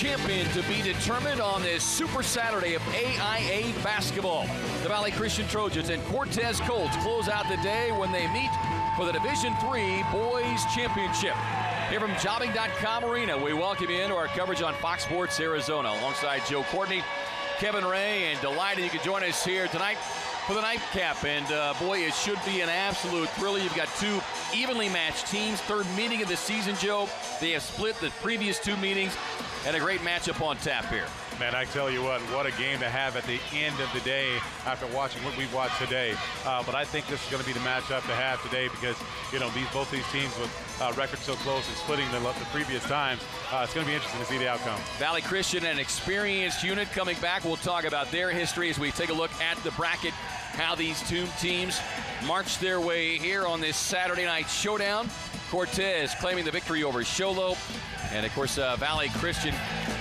champion to be determined on this Super Saturday of AIA basketball. The Valley Christian Trojans and Cortez Colts close out the day when they meet for the Division III Boys Championship. Here from Jobbing.com Arena, we welcome you into our coverage on Fox Sports Arizona alongside Joe Courtney, Kevin Ray, and delighted you could join us here tonight for the nightcap. And boy, it should be an absolute thriller. You've got two evenly matched teams, third meeting of the season, Joe. They have split the previous two meetings, and a great matchup on tap here. Man, I tell you what a game to have at the end of the day after watching what we've watched today. But I think this is going to be the matchup to have today because, you know, both these teams with records so close and splitting the previous times, it's going to be interesting to see the outcome. Valley Christian, an experienced unit coming back. We'll talk about their history as we take a look at the bracket, how these two teams march their way here on this Saturday night showdown. Cortez claiming the victory over Sholo. And, of course, Valley Christian,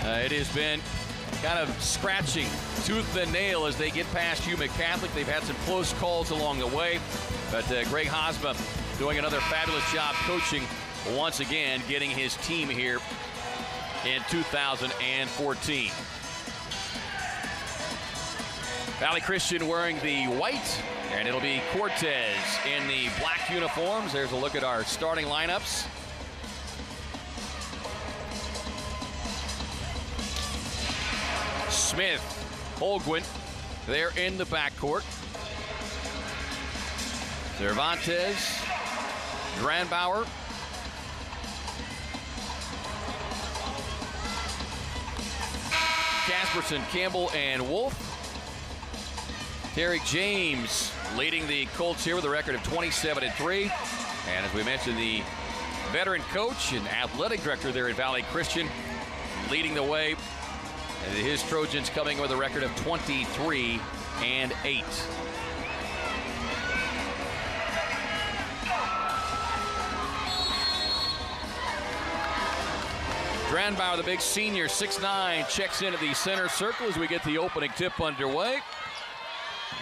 it has been kind of scratching tooth and nail as they get past Huma Catholic. They've had some close calls along the way. But Greg Hosma doing another fabulous job coaching, once again getting his team here in 2014. Valley Christian wearing the white, and it'll be Cortez in the black uniforms. There's a look at our starting lineups. Smith, Holguin, they're in the backcourt. Cervantes, Dranbauer, Casperson, Campbell, and Wolf. Derek James leading the Colts here with a record of 27-3. And as we mentioned, the veteran coach and athletic director there at Valley Christian leading the way. And his Trojans coming with a record of 23-8. Dranbauer, the big senior, 6'9", checks into the center circle as we get the opening tip underway.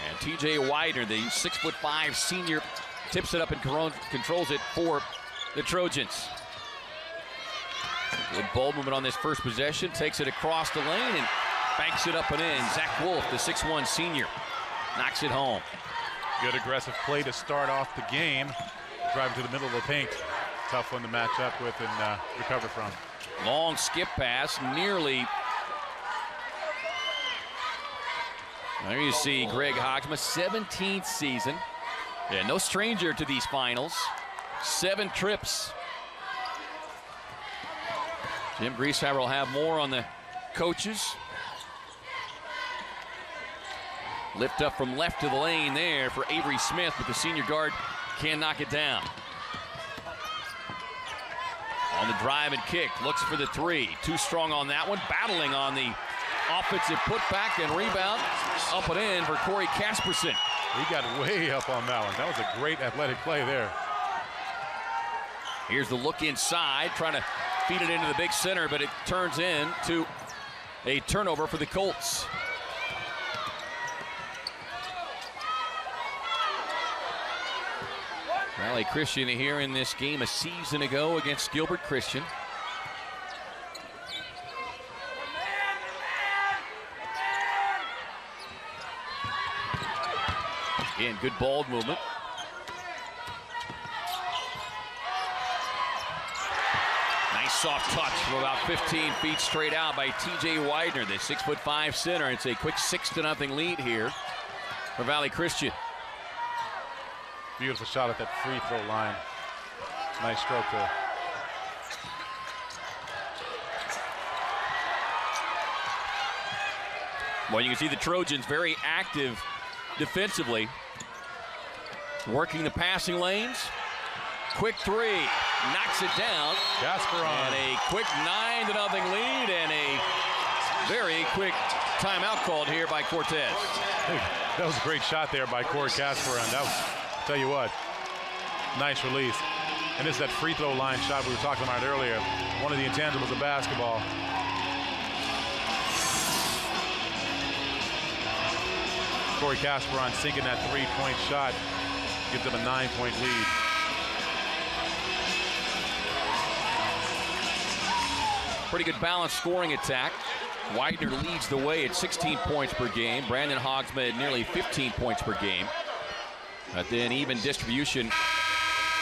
And TJ Widener, the 6'5" senior, tips it up and controls it for the Trojans. Good ball movement on this first possession. Takes it across the lane and banks it up and in. Zach Wolf, the 6'1" senior, knocks it home. Good aggressive play to start off the game. Driving to the middle of the paint. Tough one to match up with and recover from. Long skip pass, nearly. There you see Greg Hogsma, 17th season. Yeah, no stranger to these finals. 7 trips. Jim Griesheimer will have more on the coaches. Lift up from left to the lane there for Avery Smith, but the senior guard can't knock it down. On the drive and kick, looks for the 3. Too strong on that one, battling on the offensive putback and rebound. Up and in for Corey Casperson. He got way up on that one. That was a great athletic play there. Here's the look inside, trying to feed it into the big center, but it turns into a turnover for the Colts. Valley Christian here in this game a season ago against Gilbert Christian. Again, good ball movement. Nice soft touch from about 15 feet straight out by TJ Widener, the 6'5" center. It's a quick 6-0 lead here for Valley Christian. Beautiful shot at that free throw line. Nice stroke there. Well, you can see the Trojans very active defensively. Working the passing lanes. Quick 3. Knocks it down. Gasperon. And a quick 9-0 lead and a very quick timeout called here by Cortez. Hey, that was a great shot there by Corey Gasperon. That was, tell you what, nice release. And this is that free throw line shot we were talking about earlier. One of the intangibles of basketball. Corey Casperon sinking that 3-point shot. Gives them a 9-point lead. pretty good balanced scoring attack. Widener leads the way at 16 points per game. Brandon Hogsma at nearly 15 points per game. But then even distribution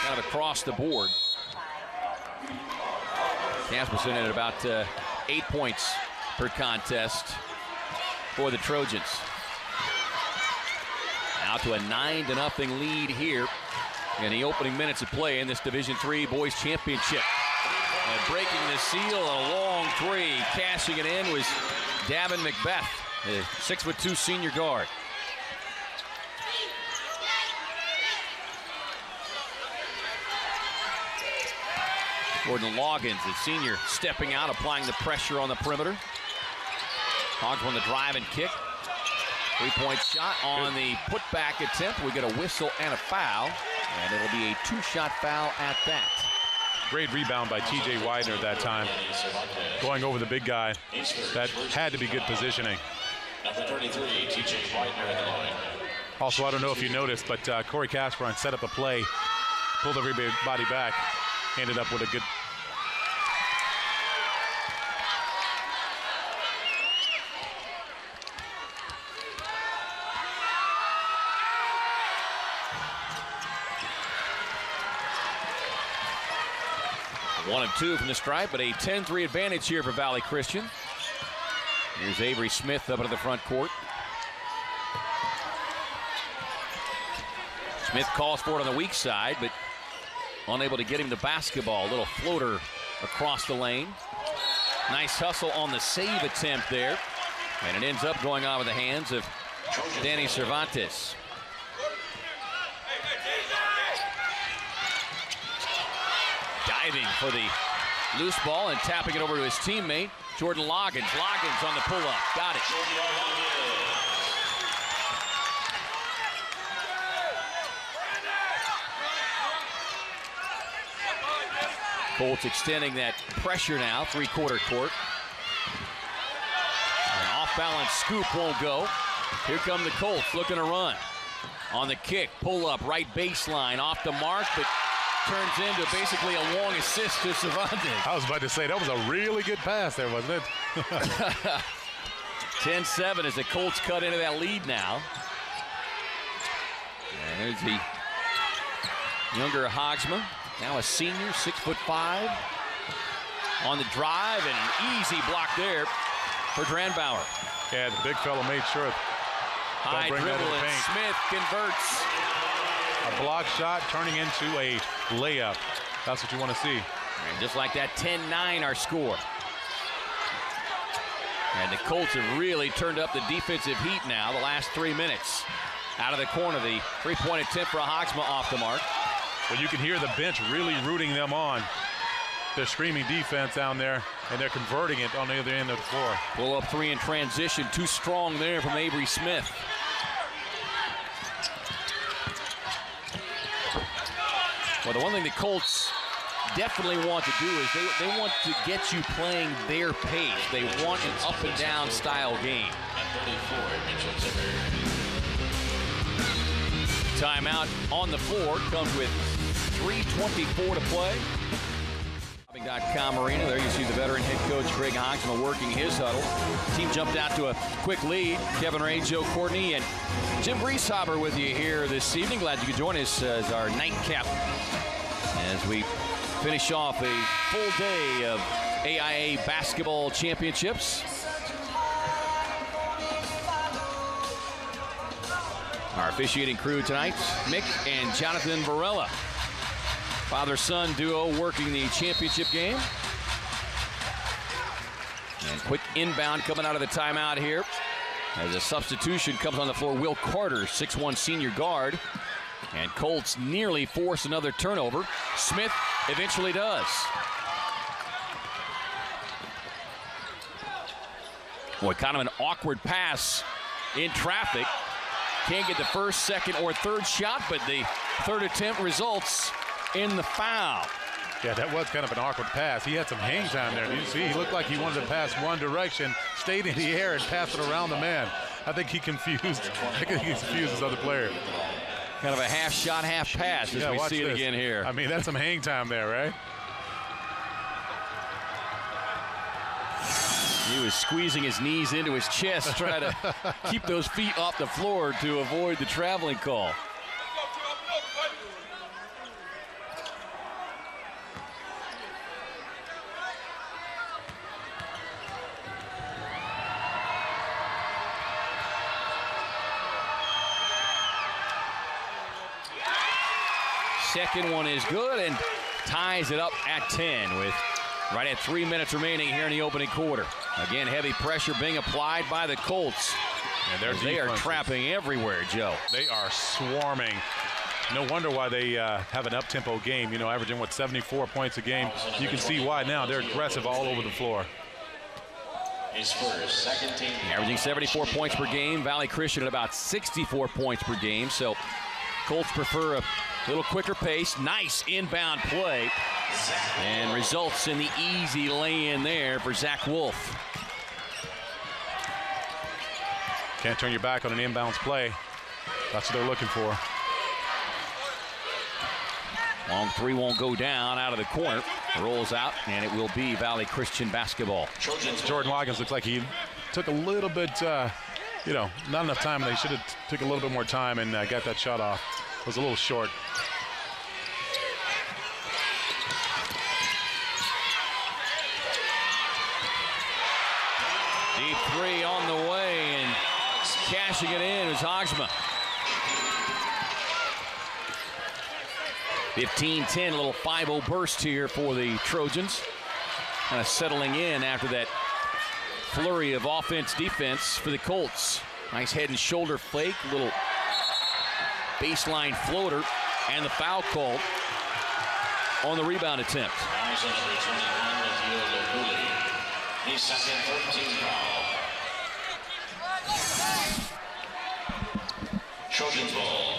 kind of across the board. Casperson at about 8 points per contest for the Trojans. Now to a 9-0 lead here in the opening minutes of play in this Division III Boys Championship. And breaking the seal, a long three. Cashing it in was Davin Macbeth, a 6'2" senior guard. Gordon Loggins, the senior, stepping out, applying the pressure on the perimeter. Hogs won the drive and kick. 3-point shot on the putback attempt. We get a whistle and a foul, and it'll be a 2-shot foul at that. Great rebound by T.J. Widener that time. Going over the big guy. That had to be good positioning. Number 33, T.J. Widener at the line. Also, I don't know if you noticed, but Corey Casperon set up a play, pulled everybody back, ended up with a good. One of two from the stripe, but a 10-3 advantage here for Valley Christian. Here's Avery Smith up into the front court. Smith calls for it on the weak side, but unable to get him the basketball. A little floater across the lane. Nice hustle on the save attempt there. And it ends up going out of the hands of Danny Cervantes. Diving for the loose ball and tapping it over to his teammate, Jordan Loggins. Loggins on the pull-up. Got it. Colts extending that pressure now, three-quarter court. An off-balance scoop won't go. Here come the Colts looking to run. On the kick, pull-up, right baseline, off the mark, but turns into basically a long assist to Cervantes. I was about to say, that was a really good pass there, wasn't it? 10-7 as the Colts cut into that lead now. And there's the younger Hogsma, now a senior, 6'5". On the drive, and an easy block there for Dranbauer. Yeah, the big fella made sure. High dribble, and Smith converts. A block shot turning into a layup. That's what you want to see. And just like that, 10-9 our score. And the Colts have really turned up the defensive heat now the last 3 minutes. Out of the corner, the three-point attempt for Hogsma off the mark. Well, you can hear the bench really rooting them on. They're screaming defense down there, and they're converting it on the other end of the floor. Pull up three in transition. Too strong there from Avery Smith. Well, the one thing the Colts definitely want to do is they want to get you playing their pace. They want an up-and-down style game. Timeout on the floor comes with 3:24 to play. Arena. There you see the veteran head coach Greg Hogsma working his huddle. Team jumped out to a quick lead. Kevin Ray, Joe Courtney, and Jim Breeshaber with you here this evening. Glad you could join us as our nightcap as we finish off a full day of AIA basketball championships. Our officiating crew tonight, Mick and Jonathan Varela. Father-son duo working the championship game. And quick inbound coming out of the timeout here. As a substitution comes on the floor, Will Carter, 6'1" senior guard. And Colts nearly force another turnover. Smith eventually does. Boy, kind of an awkward pass in traffic. Can't get the first, second, or third shot, but the third attempt results in the foul. Yeah, that was kind of an awkward pass. He had some hang time there. Did you see? He looked like he wanted to pass one direction, stayed in the air, and passed it around the man. I think he confused his other player. Kind of a half shot, half pass as we see it again here. I mean, that's some hang time there, right? He was squeezing his knees into his chest, trying to keep those feet off the floor to avoid the traveling call. Second one is good and ties it up at 10 with right at 3 minutes remaining here in the opening quarter. Again, heavy pressure being applied by the Colts. And they are trapping everywhere, Joe. They are swarming. No wonder why they have an up-tempo game, you know, averaging, 74 points a game. You can see why now. They're aggressive all over the floor. Averaging 74 points per game. Valley Christian at about 64 points per game. So Colts prefer a little quicker pace. Nice inbound play. And results in the easy lay-in there for Zach Wolf. Can't turn your back on an inbounds play. That's what they're looking for. Long three won't go down out of the corner. Rolls out, and it will be Valley Christian basketball. Jordan Loggins looks like he took a little bit, you know, not enough time. They should have took a little bit more time and got that shot off. It was a little short. Deep three on the way, and cashing it in is Hogsma. 15-10, a little 5-0 burst here for the Trojans. Kind of settling in after that flurry of offense-defense for the Colts. Nice head and shoulder fake, little baseline floater, and the foul called on the rebound attempt. His second 13 foul. Trojans ball.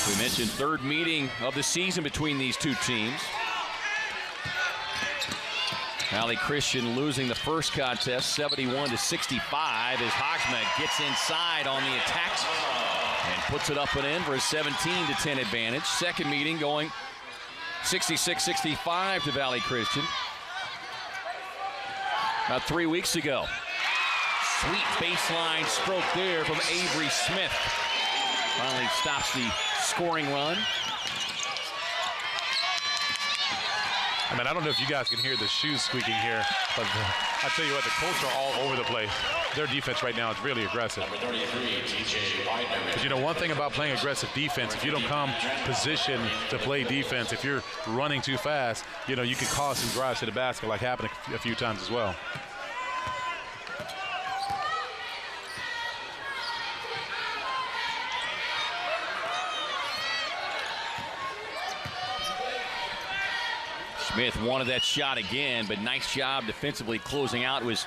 We mentioned third meeting of the season between these two teams. Valley Christian losing the first contest 71-65 as Hogsma gets inside on the attack and puts it up and in for a 17-10 advantage. Second meeting going 66-65 to Valley Christian. About 3 weeks ago. Sweet baseline stroke there from Avery Smith. Finally stops the scoring run. I mean, I don't know if you guys can hear the shoes squeaking here, but I tell you what, the Colts are all over the place. Their defense right now is really aggressive. Because you know, one thing about playing aggressive defense, if you don't come positioned to play defense, if you're running too fast, you know, you can cause some drives to the basket like happened a few times as well. Smith wanted that shot again, but nice job defensively closing out was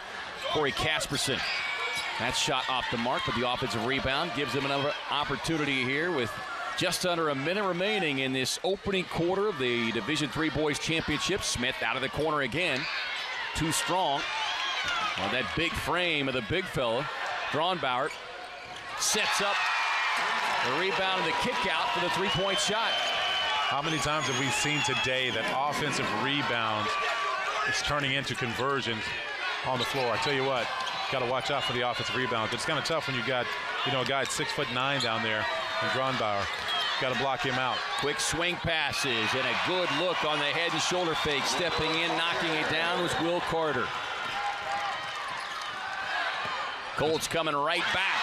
Corey Casperson. That shot off the mark, but the offensive rebound gives them another opportunity here with just under a minute remaining in this opening quarter of the Division III Boys Championship. Smith out of the corner again. Too strong. Well, that big frame of the big fella. Braunbauer sets up the rebound and the kick out for the three-point shot. How many times have we seen today that offensive rebounds is turning into conversions on the floor? I tell you what, got to watch out for the offensive rebounds. It's kind of tough when you got, you know, a guy at 6'9" down there in Braunbauer. Got to block him out. Quick swing passes and a good look on the head and shoulder fake. Stepping in, knocking it down was Will Carter. Colts coming right back.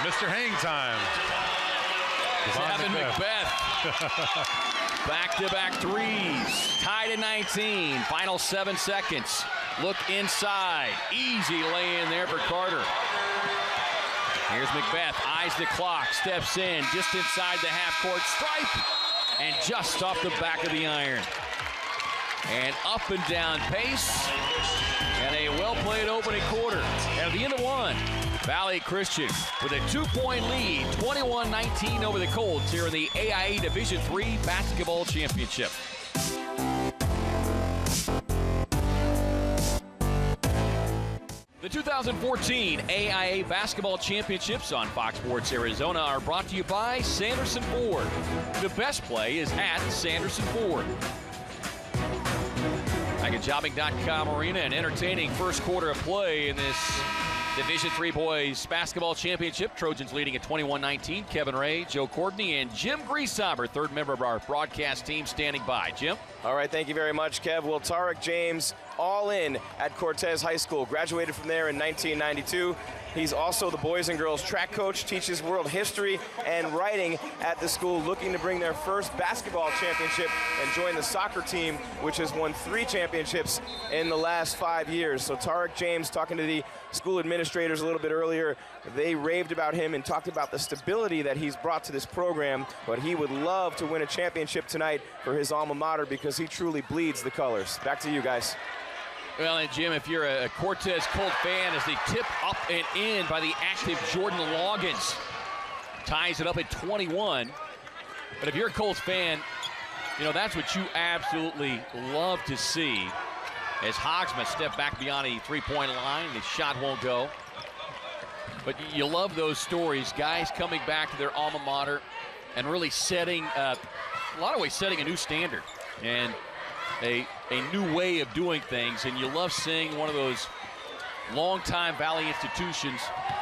Mr. Hang time. Devin McBeth. Back-to-back threes. Tied at 19. Final 7 seconds. Look inside. Easy lay-in there for Carter. Here's McBeth. Eyes the clock. Steps in. Just inside the half-court stripe. And just off the back of the iron. And up and down pace. And a well-played opening quarter. And at the end of one, Valley Christian with a 2-point lead, 21-19 over the Colts here in the AIA Division III Basketball Championship. The 2014 AIA Basketball Championships on Fox Sports Arizona are brought to you by Sanderson Ford. The best play is at Sanderson Ford. Back at Jobbing.com Arena, an entertaining first quarter of play in this Division III Boys Basketball Championship. Trojans leading at 21-19. Kevin Ray, Joe Courtney, and Jim Grieshaber, third member of our broadcast team, standing by. Jim? All right, thank you very much, Kev. Well, Tarek James, all in at Cortez High School. Graduated from there in 1992. He's also the boys and girls track coach, teaches world history and writing at the school, looking to bring their first basketball championship and join the soccer team, which has won 3 championships in the last 5 years. So Tarek James, talking to the school administrators a little bit earlier, they raved about him and talked about the stability that he's brought to this program, but he would love to win a championship tonight for his alma mater because he truly bleeds the colors. Back to you guys. Well, and Jim, if you're a Cortez Colt fan, as they tip up and in by the active Jordan Loggins, ties it up at 21. But if you're a Colts fan, you know, that's what you absolutely love to see. As Hogsma step back beyond a three-point line, the shot won't go. But you love those stories, guys coming back to their alma mater and really setting, a lot of ways, setting a new standard. And a new way of doing things, and you love seeing one of those longtime Valley institutions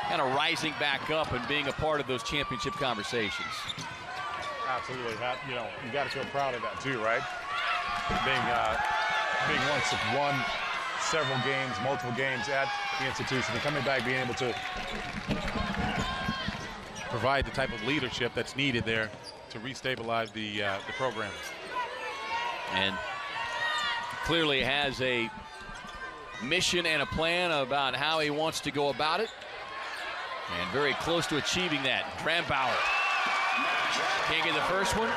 kind of rising back up and being a part of those championship conversations. Absolutely. You know, you got to feel proud of that too, right? Being once won several games, multiple games at the institution, and coming back, being able to provide the type of leadership that's needed there to restabilize the program. And clearly has a mission and a plan about how he wants to go about it, and very close to achieving that. Drambauer can't get the first one,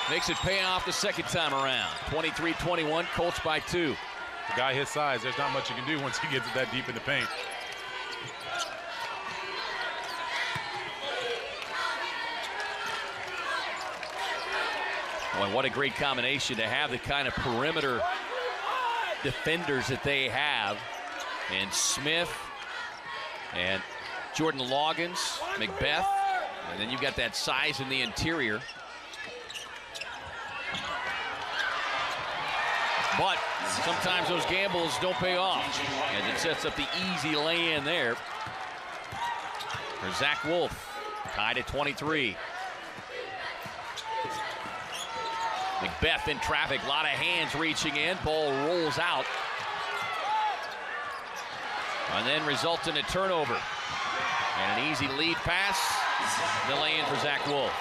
makes it pay off the second time around. 23-21, Colts by 2. The guy his size, there's not much you can do once he gets it that deep in the paint. Well, and what a great combination to have the kind of perimeter defenders that they have. And Smith and Jordan Loggins, Macbeth, and then you've got that size in the interior. But sometimes those gambles don't pay off, as it sets up the easy lay-in there for Zach Wolf, tied at 23. Macbeth in traffic, a lot of hands reaching in, ball rolls out. And then results in a turnover. And an easy lead pass, the lay-in for Zach Wolf.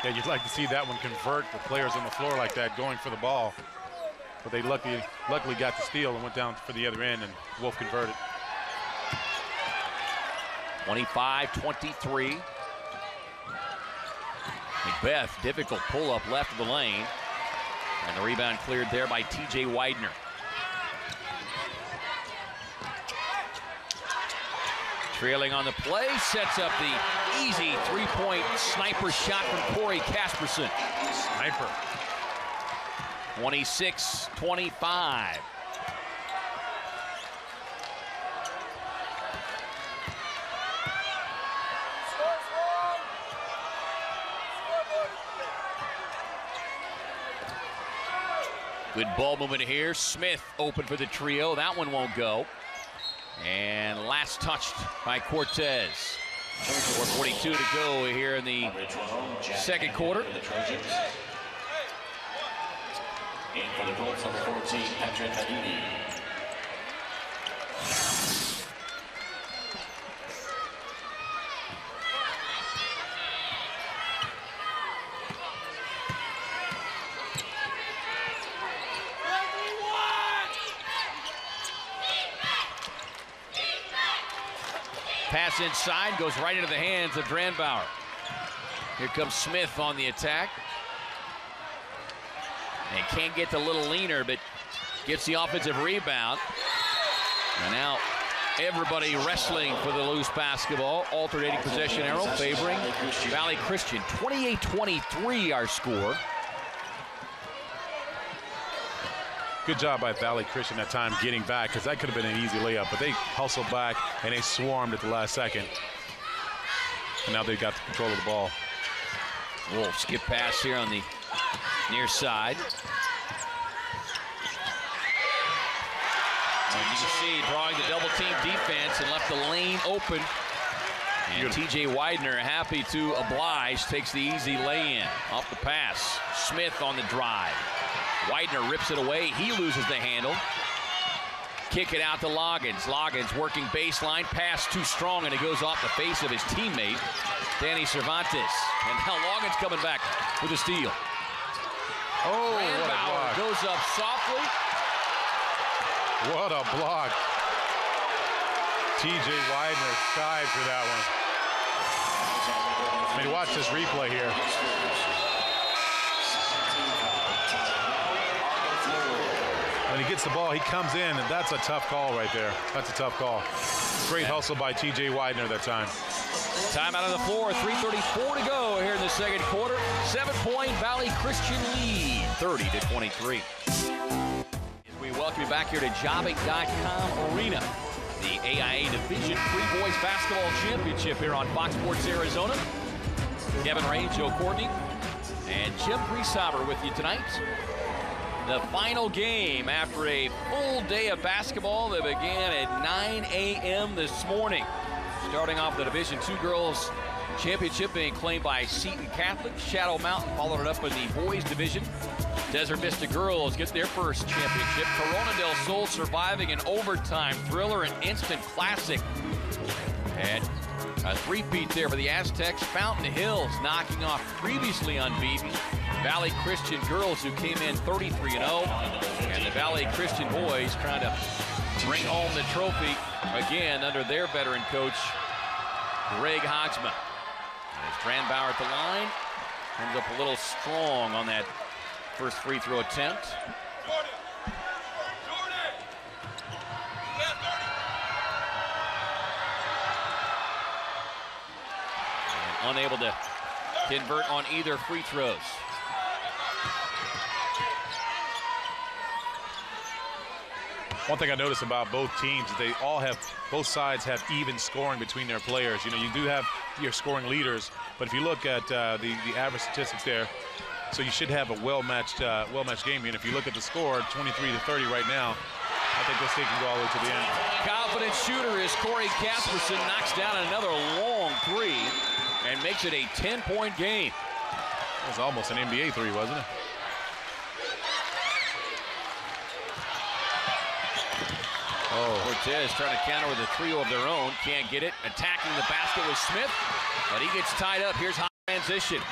Yeah, you'd like to see that one convert with players on the floor like that going for the ball. But they luckily got the steal and went down for the other end, and Wolf converted. 25-23. Macbeth, difficult pull-up left of the lane. And the rebound cleared there by T.J. Widener. Trailing on the play, sets up the easy three-point sniper shot from Corey Casperson. Sniper. 26-25. Good ball movement here. Smith open for the trio. That one won't go. And last touched by Cortez. 4:42 to go here in the second quarter. And for the Colts, number 14, Patrick Hadidi. Pass inside, goes right into the hands of Drambauer. Here comes Smith on the attack. And can't get the little leaner, but gets the offensive rebound. And now everybody wrestling for the loose basketball. Alternating possession arrow favoring Valley Christian. 28-23 our score. Good job by Valley Christian that time getting back, because that could have been an easy layup, but they hustled back and they swarmed at the last second. And now they've got control of the ball. Wolf skip pass here on the near side. And you can see drawing the double team defense and left the lane open. And TJ Widener, happy to oblige, takes the easy lay-in. Off the pass. Smith on the drive. Widener rips it away. He loses the handle. Kick it out to Loggins. Loggins working baseline. Pass too strong, and it goes off the face of his teammate, Danny Cervantes. And now Loggins coming back with a steal. Oh, Brandbauer goes up softly. What a block. TJ Widener shied for that one. I mean, watch this replay here. When he gets the ball, he comes in, and that's a tough call right there. That's a tough call. Great hustle by TJ Widener that time. Time out on the floor, 3:34 to go here in the second quarter. 7-point Valley Christian lead, 30-23. We welcome you back here to Jobbing.com Arena. The AIA Division III Boys Basketball Championship here on Fox Sports Arizona. Kevin Ray, Joe Courtney, and Jim Priesthauber with you tonight. The final game after a full day of basketball that began at 9 a.m. this morning. Starting off the Division II Girls Championship being claimed by Seton Catholic. Shadow Mountain followed it up in the boys division. Desert Vista Girls get their first championship. Corona del Sol surviving an overtime thriller, an instant classic. And a three-peat there for the Aztecs. Fountain Hills knocking off previously unbeaten Valley Christian Girls, who came in 33-0. And the Valley Christian boys trying to bring home the trophy again under their veteran coach, Greg Hodgman. As Brandbauer at the line, comes up a little strong on that first free throw attempt. And unable to convert on either free throws. One thing I noticed about both teams is both sides have even scoring between their players. You know, you do have your scoring leaders, but if you look at the average statistics there, so you should have a well-matched game. And if you look at the score, 23-30 right now, I think this thing can go all the way to the end. Confident shooter is Corey Casperson, knocks down another long three and makes it a 10-point game. It was almost an NBA three, wasn't it? Oh. Cortez trying to counter with a trio of their own. Can't get it. Attacking the basket with Smith, but he gets tied up. Here's high transition.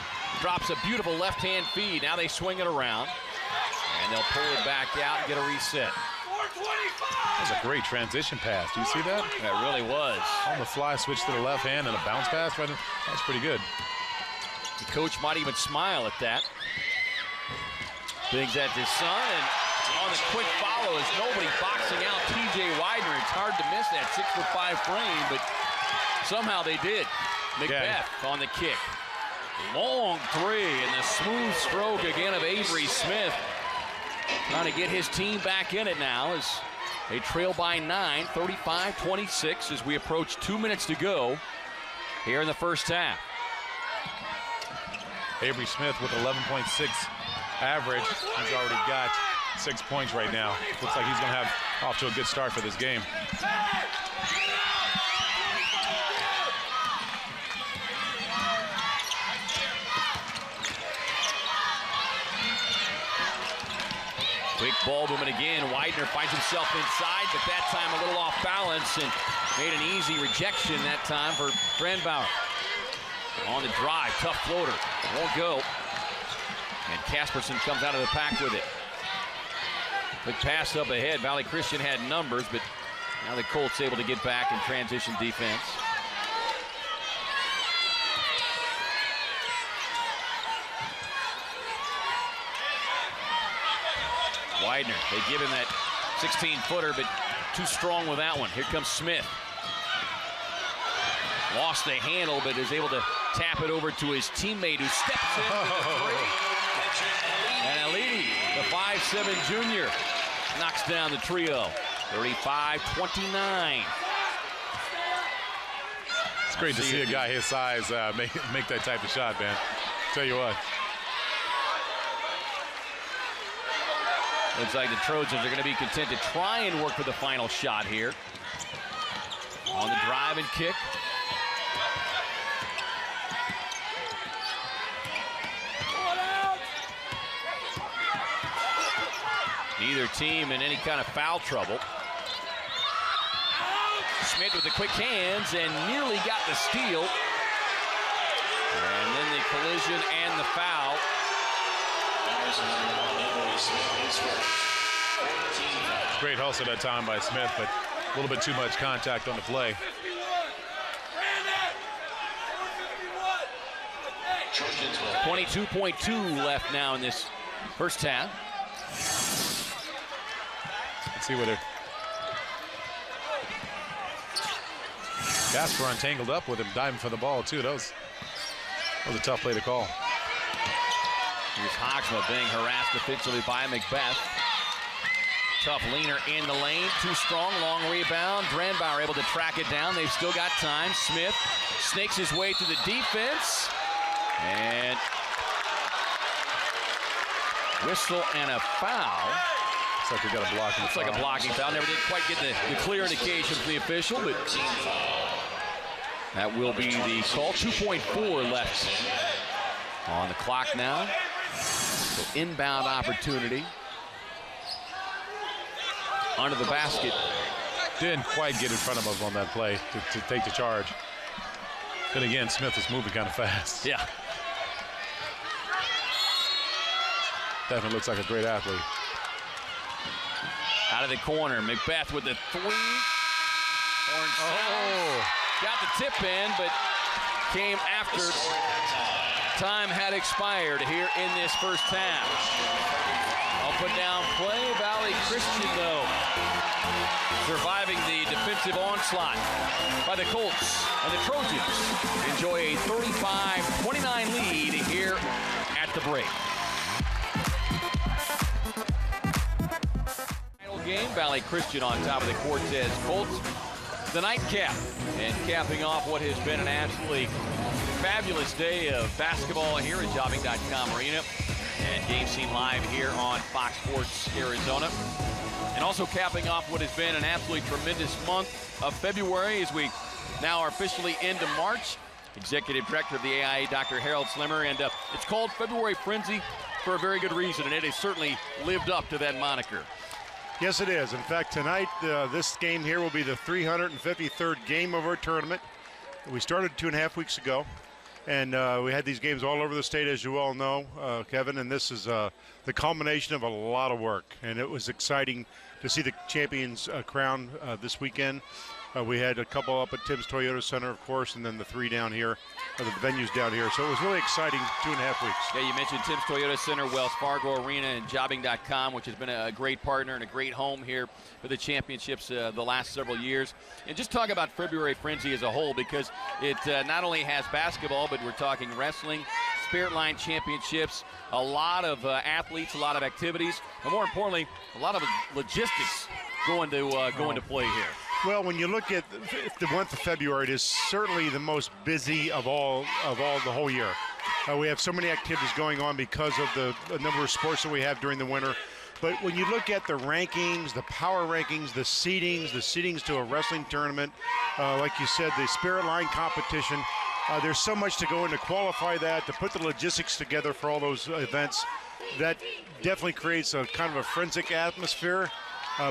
Drops a beautiful left-hand feed. Now they swing it around, and they'll pull it back out and get a reset. That was a great transition pass. Do you see that? That really was. On the fly, switch to the left hand and a bounce pass. Right, that's pretty good. The coach might even smile at that. Thinks that's his son, and on the quick follow is nobody boxing out TJ Widener. It's hard to miss that 6'5" frame, but somehow they did. Macbeth on the kick. Long three, and the smooth stroke again of Avery Smith. Trying to get his team back in it now as they trail by 9, 35-26 as we approach 2 minutes to go here in the first half. Avery Smith with 11.6 average. He's already got 6 points right now. Looks like he's going to have off to a good start for this game. Quick ball movement again. Widener finds himself inside, but that time a little off balance and made an easy rejection that time for Brandbauer. On the drive, tough floater. Won't go. And Casperson comes out of the pack with it. Quick pass up ahead. Valley Christian had numbers, but now the Colts able to get back in transition defense. Widener, they give him that 16-footer, but too strong with that one. Here comes Smith. Lost the handle, but is able to tap it over to his teammate who steps in for the three. And Alidi, the 5'7" junior, knocks down the trio. 35-29. It's great to see a guy his size make that type of shot, man. Tell you what. Looks like the Trojans are going to be content to try and work for the final shot here. On the drive and kick. Neither team in any kind of foul trouble. Smith with the quick hands and nearly got the steal. And then the collision and the foul. Great hustle that time by Smith, but a little bit too much contact on the play. .22 left now in this first half. Let's see whether Casper untangled up with him, diving for the ball too. That was a tough play to call. Here's Hoxma being harassed defensively by Macbeth. Tough leaner in the lane, too strong, long rebound. Dranbauer able to track it down. They've still got time. Smith snakes his way through the defense. And whistle and a foul. Looks like we got a blocking Looks foul. like a blocking foul. Never did quite get the clear indication from the official, but that will be the call. 2.4 left on the clock now. So inbound opportunity. Under the basket. Didn't quite get in front of him on that play to take the charge. Then again, Smith was moving kind of fast. Yeah. Definitely looks like a great athlete. Out of the corner, Macbeth with the three. Got the tip in, but came after time had expired here in this first half. I'll put down play. Valley Christian, though, surviving the defensive onslaught by the Colts, and the Trojans enjoy a 35-29 lead here at the break. Final game, Valley Christian on top of the Cortez Colts. The nightcap, and capping off what has been an absolutely fabulous day of basketball here at Jobbing.com Arena, and game seen live here on Fox Sports Arizona. And also capping off what has been an absolutely tremendous month of February as we now are officially into March. Executive Director of the AIA, Dr. Harold Slimmer, and it's called February Frenzy for a very good reason, and it has certainly lived up to that moniker. Yes, it is. In fact, tonight, this game here will be the 353rd game of our tournament. We started 2.5 weeks ago, and we had these games all over the state, as you all know, Kevin, and this is the culmination of a lot of work, and it was exciting to see the champions crowned this weekend. We had a couple up at Tim's Toyota Center, of course, and then the three down here, the venues down here. So it was really exciting 2.5 weeks. Yeah, you mentioned Tim's Toyota Center, Wells Fargo Arena, and Jobbing.com, which has been a great partner and a great home here for the championships the last several years. And just talk about February Frenzy as a whole, because it not only has basketball, but we're talking wrestling, Spirit Line championships, a lot of athletes, a lot of activities, and more importantly, a lot of logistics going to play here. Well, when you look at the month of February, it is certainly the most busy of all the whole year. We have so many activities going on because of the number of sports that we have during the winter. But when you look at the rankings, the power rankings, the seedings to a wrestling tournament, like you said, the Spirit Line competition, there's so much to go in to qualify that, to put the logistics together for all those events. That definitely creates a kind of a forensic atmosphere.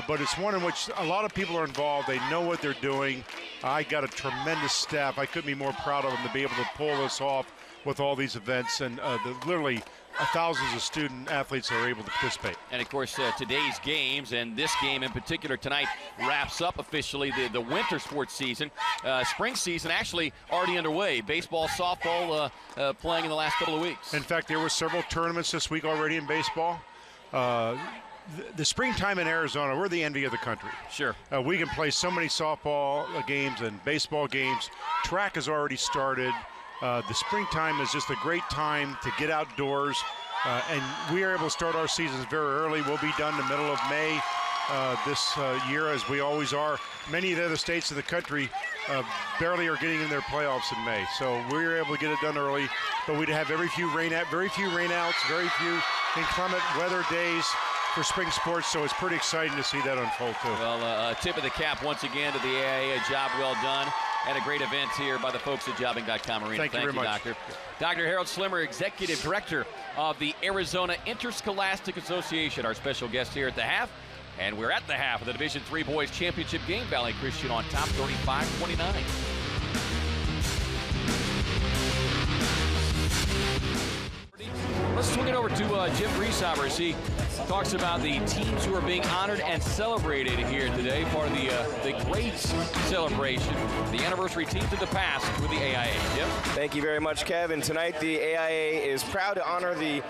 But it's one in which a lot of people are involved. They know what they're doing. I got a tremendous staff. I couldn't be more proud of them to be able to pull this off with all these events, and literally thousands of student athletes are able to participate. And of course, today's games, and this game in particular tonight, wraps up officially the winter sports season. Spring season actually already underway. Baseball, softball playing in the last couple of weeks. In fact, there were several tournaments this week already in baseball. The springtime in Arizona, we're the envy of the country. Sure. We can play so many softball games and baseball games. Track has already started. The springtime is just a great time to get outdoors, and we are able to start our seasons very early. We'll be done in the middle of May this year, as we always are. Many of the other states in the country barely are getting in their playoffs in May, so we were able to get it done early. But we'd have very few rainouts, very few inclement weather days for spring sports, so it's pretty exciting to see that unfold too. Well, tip of the cap once again to the AIA. A job well done. And a great event here by the folks at jobbing.com Arena. Thank you very much, Doctor. Dr. Harold Slimmer, Executive Director of the Arizona Interscholastic Association, our special guest here at the half. And we're at the half of the Division III Boys Championship game. Valley Christian on top, 35-29. Let's swing it over to Jim Grieshaber as he talks about the teams who are being honored and celebrated here today, part of the great celebration, the anniversary teams of the past with the AIA. Jim? Thank you very much, Kev. And tonight the AIA is proud to honor the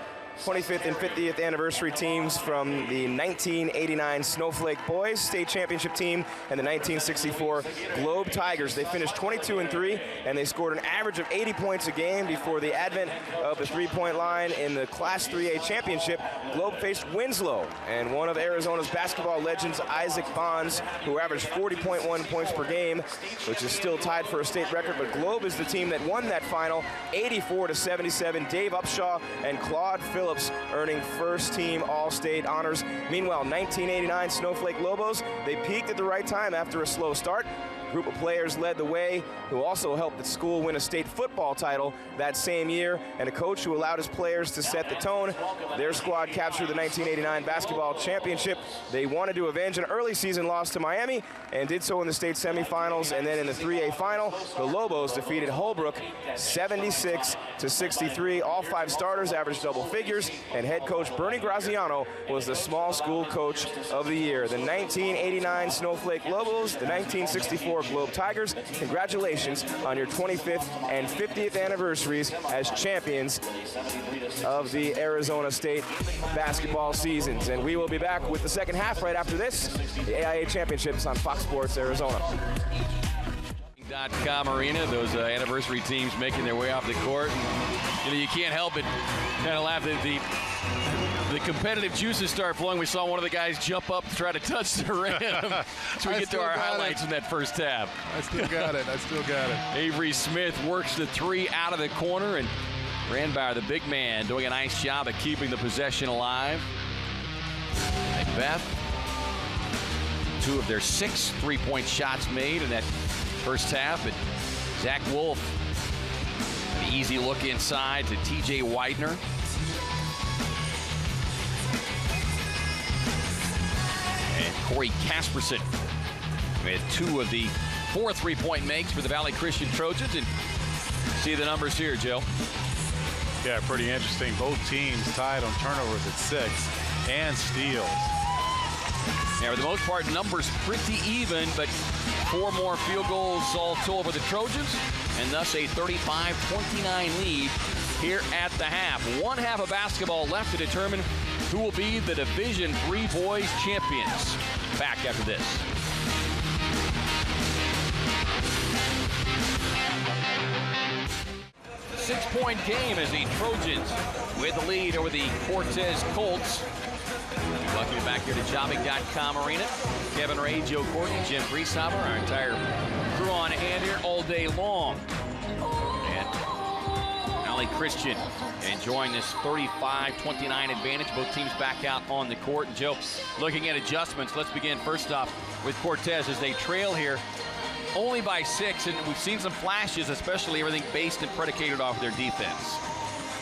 25th and 50th anniversary teams from the 1989 Snowflake Boys State Championship team and the 1964 Globe Tigers. They finished 22-3, and they scored an average of 80 points a game before the advent of the three-point line in the Class 3A Championship. Globe faced Winslow, and one of Arizona's basketball legends, Isaac Bonds, who averaged 40.1 points per game, which is still tied for a state record, but Globe is the team that won that final, 84-77. Dave Upshaw and Claude Phillips earning first-team All-State honors. Meanwhile, 1989 Snowflake Lobos, they peaked at the right time after a slow start. A group of players led the way who also helped the school win a state football title that same year, and a coach who allowed his players to set the tone. Their squad captured the 1989 basketball championship. They wanted to avenge an early season loss to Miami and did so in the state semifinals, and then in the 3A final, the Lobos defeated Holbrook 76-63. All 5 starters averaged double figures, and head coach Bernie Graziano was the small school coach of the year. The 1989 Snowflake Lobos, the 1964 Globe Tigers, congratulations on your 25th and 50th anniversaries as champions of the Arizona State basketball seasons. And we will be back with the second half right after this. The AIA Championships on Fox Sports Arizona. .com Arena, those anniversary teams making their way off the court. And, you can't help but kind of laugh at the competitive juices start flowing. We saw one of the guys jump up to try to touch the rim. So we get to our highlights in that first half. I still got it. Avery Smith works the 3 out of the corner and ran by the big man, doing a nice job of keeping the possession alive. Beth, 2 of their 6 3-point shots made in that first half. And Zach Wolf, an easy look inside to TJ Widener. And Corey Casperson with 2 of the 4 3-point makes for the Valley Christian Trojans. And see the numbers here, Joe. Yeah, pretty interesting. Both teams tied on turnovers at 6 and steals. Yeah, for the most part, numbers pretty even, but 4 more field goals all told for the Trojans, and thus a 35-29 lead here at the half. 1 half of basketball left to determine who will be the Division III Boys champions. Back after this. A 6-point game as the Trojans with the lead over the Cortez Colts. Welcome you back here to jobbing.com Arena. Kevin Ray, Joe Courtney, Jim Grieshaber, our entire crew on hand here all day long. And Valley Christian enjoying this 35-29 advantage. Both teams back out on the court. And Joe, looking at adjustments, let's begin first off with Cortez as they trail here only by 6. And we've seen some flashes, especially everything based and predicated off of their defense.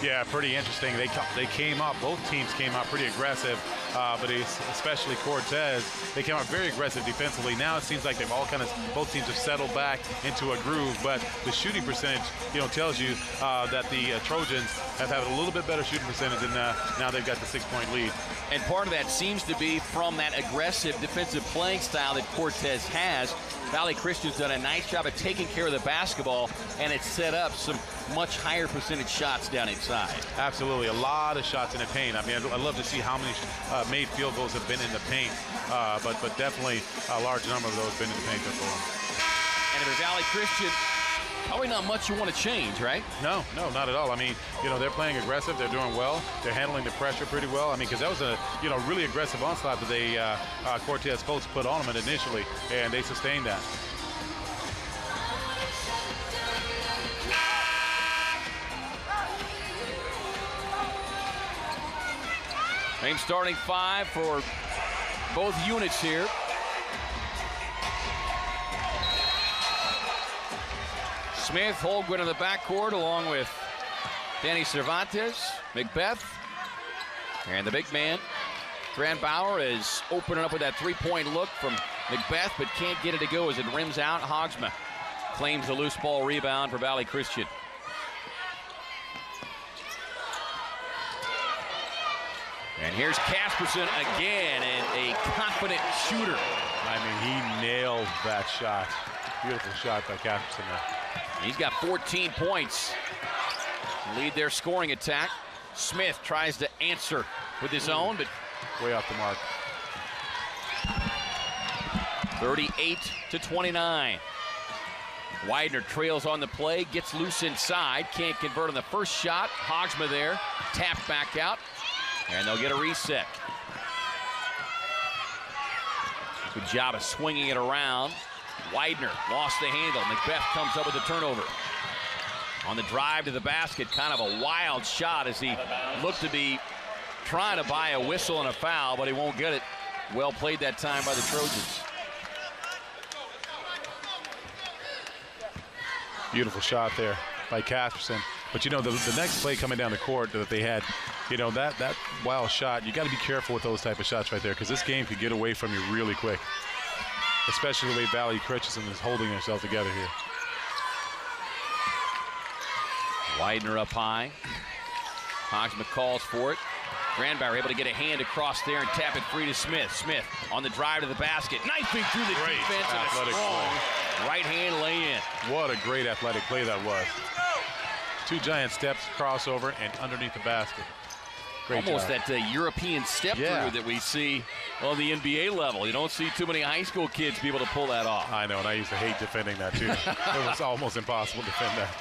Yeah, pretty interesting. They came up, both teams came out pretty aggressive, but especially Cortez, they came out very aggressive defensively. Now it seems like they've all both teams have settled back into a groove, but the shooting percentage, tells you that the Trojans have had a little bit better shooting percentage, and now they've got the 6-point lead. And part of that seems to be from that aggressive defensive playing style that Cortez has. Valley Christian's done a nice job of taking care of the basketball, and it's set up some much higher percentage shots down inside. Absolutely, a lot of shots in the paint. I mean, I'd love to see how many made field goals have been in the paint, but definitely a large number of those have been in the paint for them. And if Valley Christian, probably not much you want to change, right? No, not at all. I mean, they're playing aggressive. They're doing well. They're handling the pressure pretty well. I mean, because that was a, really aggressive onslaught that they Cortez Colts put on them initially, and they sustained that. Same starting 5 for both units here. Smith, Holmgren in the backcourt along with Danny Cervantes, Macbeth, and the big man, Grandbauer, is opening up with that three-point look from Macbeth, but can't get it to go as it rims out. Hogsma claims the loose ball rebound for Valley Christian. And here's Casperson again, and a confident shooter. I mean, he nailed that shot. Beautiful shot by Casperson there. He's got 14 points. Lead their scoring attack. Smith tries to answer with his own, but way off the mark. 38-29. Widener trails on the play, gets loose inside, can't convert on the first shot. Hogsma there, tapped back out, and they'll get a reset. Good job of swinging it around. Widener lost the handle. Macbeth comes up with the turnover. On the drive to the basket, kind of a wild shot as he looked to be trying to buy a whistle and a foul, but he won't get it. Well played that time by the Trojans. Beautiful shot there by Casperson. But you know, the next play coming down the court that they had, you know, that wild shot, you got to be careful with those type of shots right there, because this game could get away from you really quick. Especially the way Valley Christian is holding themselves together here. Widener up high. Hogsma calls for it. Grandbauer able to get a hand across there and tap it free to Smith. Smith on the drive to the basket. Knifing through the defense and a strong right-hand lay-in. What a great athletic play that was. 2 giant steps, crossover, and underneath the basket. Great Almost job. That European step through that we see on the NBA level. You don't see too many high school kids be able to pull that off. I know, and I used to hate defending that too. It was almost impossible to defend that.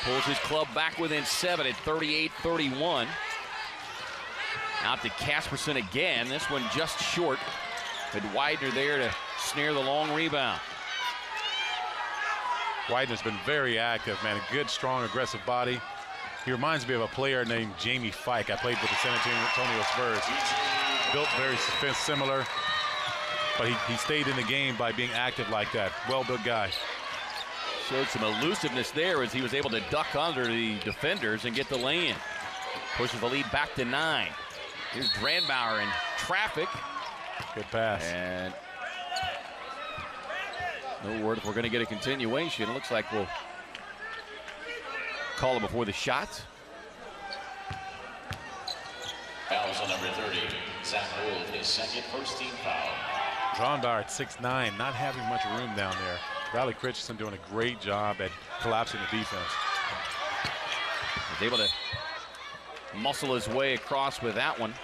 Pulls his club back within 7 at 38-31. Out to Casperson again. This one just short. But Widener there to snare the long rebound. Widener's been very active, man. A good, strong, aggressive body. He reminds me of a player named Jamie Fike. I played with the San Antonio Spurs. Built very similar, but he stayed in the game by being active like that. Well-built guy. Showed some elusiveness there as he was able to duck under the defenders and get the lay-in. Pushes the lead back to 9. Here's Grandbauer in traffic. Good pass. And no word if we're going to get a continuation. It looks like we'll call it before the shot. Fouls on number 30. Zach Wolf, his second first-team foul. Grandbauer at 6'9", not having much room down there. Valley Christian doing a great job at collapsing the defense. Was able to muscle his way across with that one.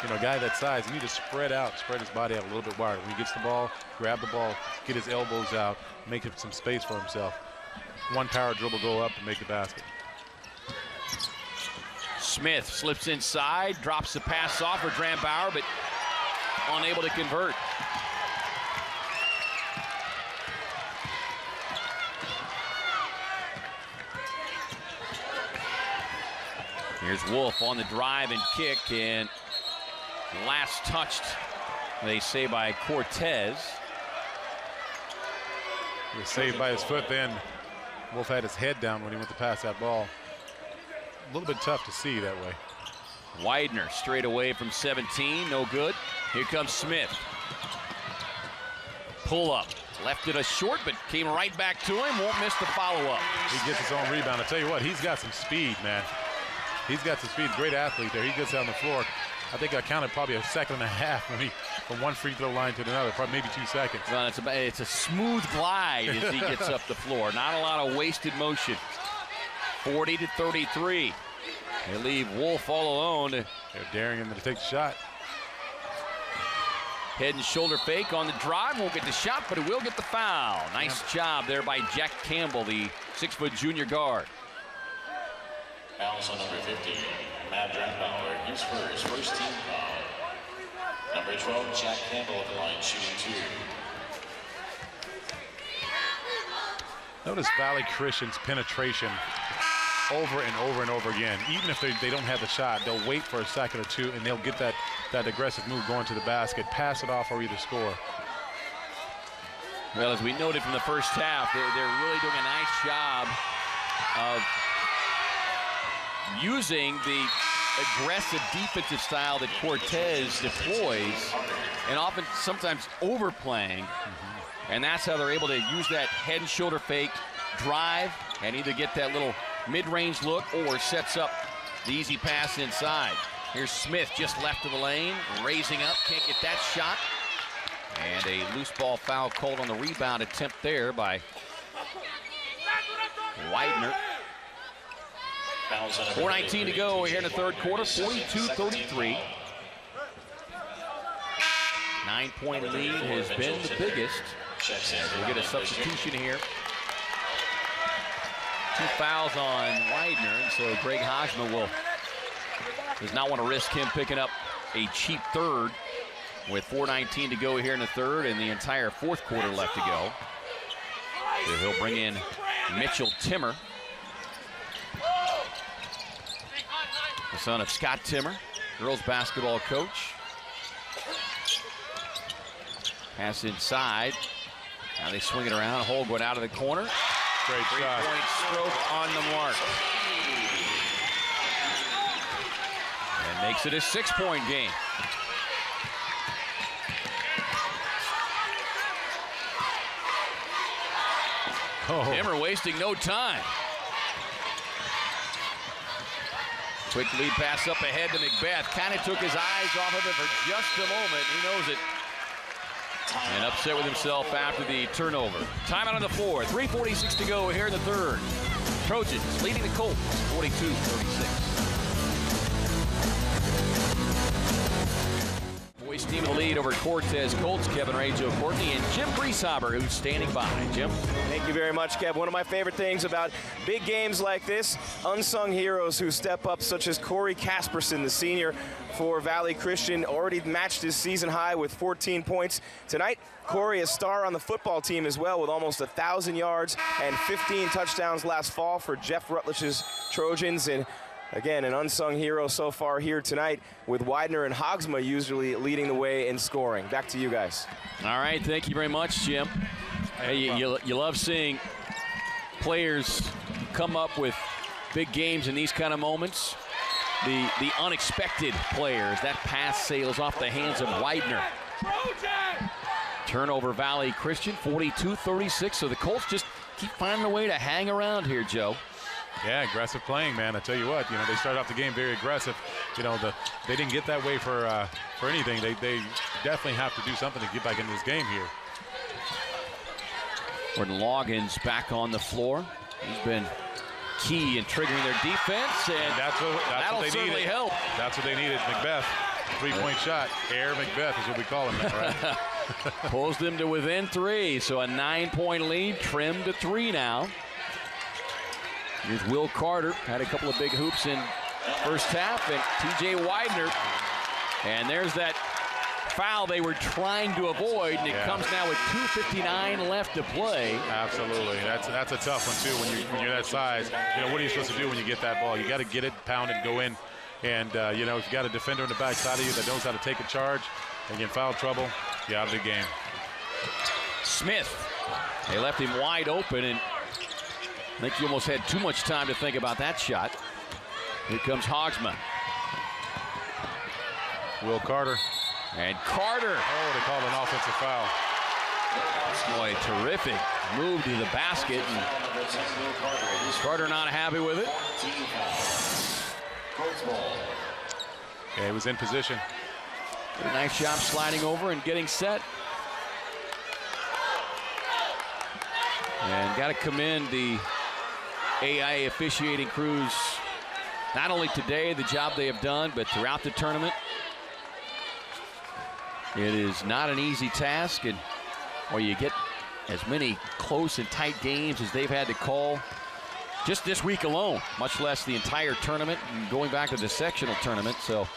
You know, a guy that size, you need to spread out, spread his body out a little bit wider. When he gets the ball, grab the ball, get his elbows out, make some space for himself. One power dribble, go up and make the basket. Smith slips inside, drops the pass off for Grandbauer, but unable to convert. Here's Wolf on the drive and kick, and last touched, they say, by Cortez. He was saved by his foot then. Wolf had his head down when he went to pass that ball. A little bit tough to see that way. Widener straight away from 17, no good. Here comes Smith. Pull up, left it a short, but came right back to him, won't miss the follow-up. He gets his own rebound. I tell you what, he's got some speed, man. He's got some speed, great athlete there. He gets out on the floor. I think I counted probably a second and a half when from one free throw line to another, probably maybe 2 seconds. Well, it's a smooth glide as he gets up the floor. Not a lot of wasted motion. 40-33. They leave Wolf all alone. They're daring him to take the shot. Head and shoulder fake on the drive. Won't get the shot, but he will get the foul. Nice job there by Jack Campbell, the 6-foot junior guard. Fouls on number 50. Matt Grandbauer, his first team foul. Number 12, Jack Campbell at the line, shooting 2. Notice Valley Christian's penetration over and over and over again. Even if they don't have the shot, they'll wait for a second or two, and they'll get that aggressive move going to the basket, pass it off, or either score. Well, as we noted from the first half, they're really doing a nice job of using the aggressive defensive style that Cortez deploys, and often sometimes overplaying. And that's how they're able to use that head and shoulder fake, drive, and either get that little mid-range look or sets up the easy pass inside. Here's Smith just left of the lane, raising up, can't get that shot. And a loose ball foul called on the rebound attempt there by Widener. 4:19 to go here in the third quarter, 42-33. 9-point lead has been the biggest. We'll get a substitution here. 2 fouls on Widener, and so Greg Hodgman does not want to risk him picking up a cheap third with 4:19 to go here in the third and the entire fourth quarter left to go. So he'll bring in Mitchell Timmer, the son of Scott Timmer, girls basketball coach. Pass inside. Now they swing it around. Hole going out of the corner. Great shot. 3-point stroke on the mark. And makes it a 6-point game. Timmer wasting no time. Quick lead pass up ahead to McBeth. Kind of took his eyes off of it for just a moment. He knows it. And upset with himself after the turnover. Timeout on the floor. 3:46 to go here in the third. Trojans leading the Colts 42-36. Boys team in the lead over Cortez Colts. Kevin Ray, Joe Courtney, and Jim Breeshauber, who's standing by. Jim? Thank you very much, Kev. One of my favorite things about big games like this, unsung heroes who step up, such as Corey Casperson, the senior for Valley Christian, already matched his season high with 14 points. Tonight, Corey, a star on the football team as well, with almost 1,000 yards and 15 touchdowns last fall for Jeff Rutledge's Trojans. And again, an unsung hero so far here tonight, with Widener and Hogsma usually leading the way in scoring. Back to you guys. All right, thank you very much, Jim. Hey, you love seeing players come up with big games in these kind of moments. The unexpected players. That pass sails off the hands of Widener. Turnover Valley Christian, 42-36. So the Colts just keep finding a way to hang around here, Joe. Yeah, aggressive playing, man. I tell you what, they started off the game very aggressive. They didn't get that way for anything. They definitely have to do something to get back into this game here. Gordon Loggins back on the floor. He's been key in triggering their defense, and that'll what they certainly needed. help. That's what they needed. McBeth, 3-point shot. Air McBeth is what we call him now, right? Pulls them to within 3, so a 9-point lead, trimmed to 3 now. Here's Will Carter, had a couple of big hoops in first half, and TJ Widener. And there's that foul they were trying to avoid, and it comes now with 2:59 left to play. Absolutely. That's a tough one, too, when you're that size. What are you supposed to do when you get that ball? You got to get it, pound it, go in. And, if you got a defender on the backside of you that knows how to take a charge and get in foul trouble, you're out of the game. Smith, they left him wide open, and I think you almost had too much time to think about that shot. Here comes Hogsma. Will Carter. And Carter. Oh, they called an offensive foul. Boy, terrific move to the basket. And Carter not happy with it. Yeah, he was in position. Did a nice job sliding over and getting set. And got to commend the AIA officiating crews, not only today, the job they have done, but throughout the tournament. It is not an easy task, and or you get as many close and tight games as they've had to call just this week alone, much less the entire tournament and going back to the sectional tournament. So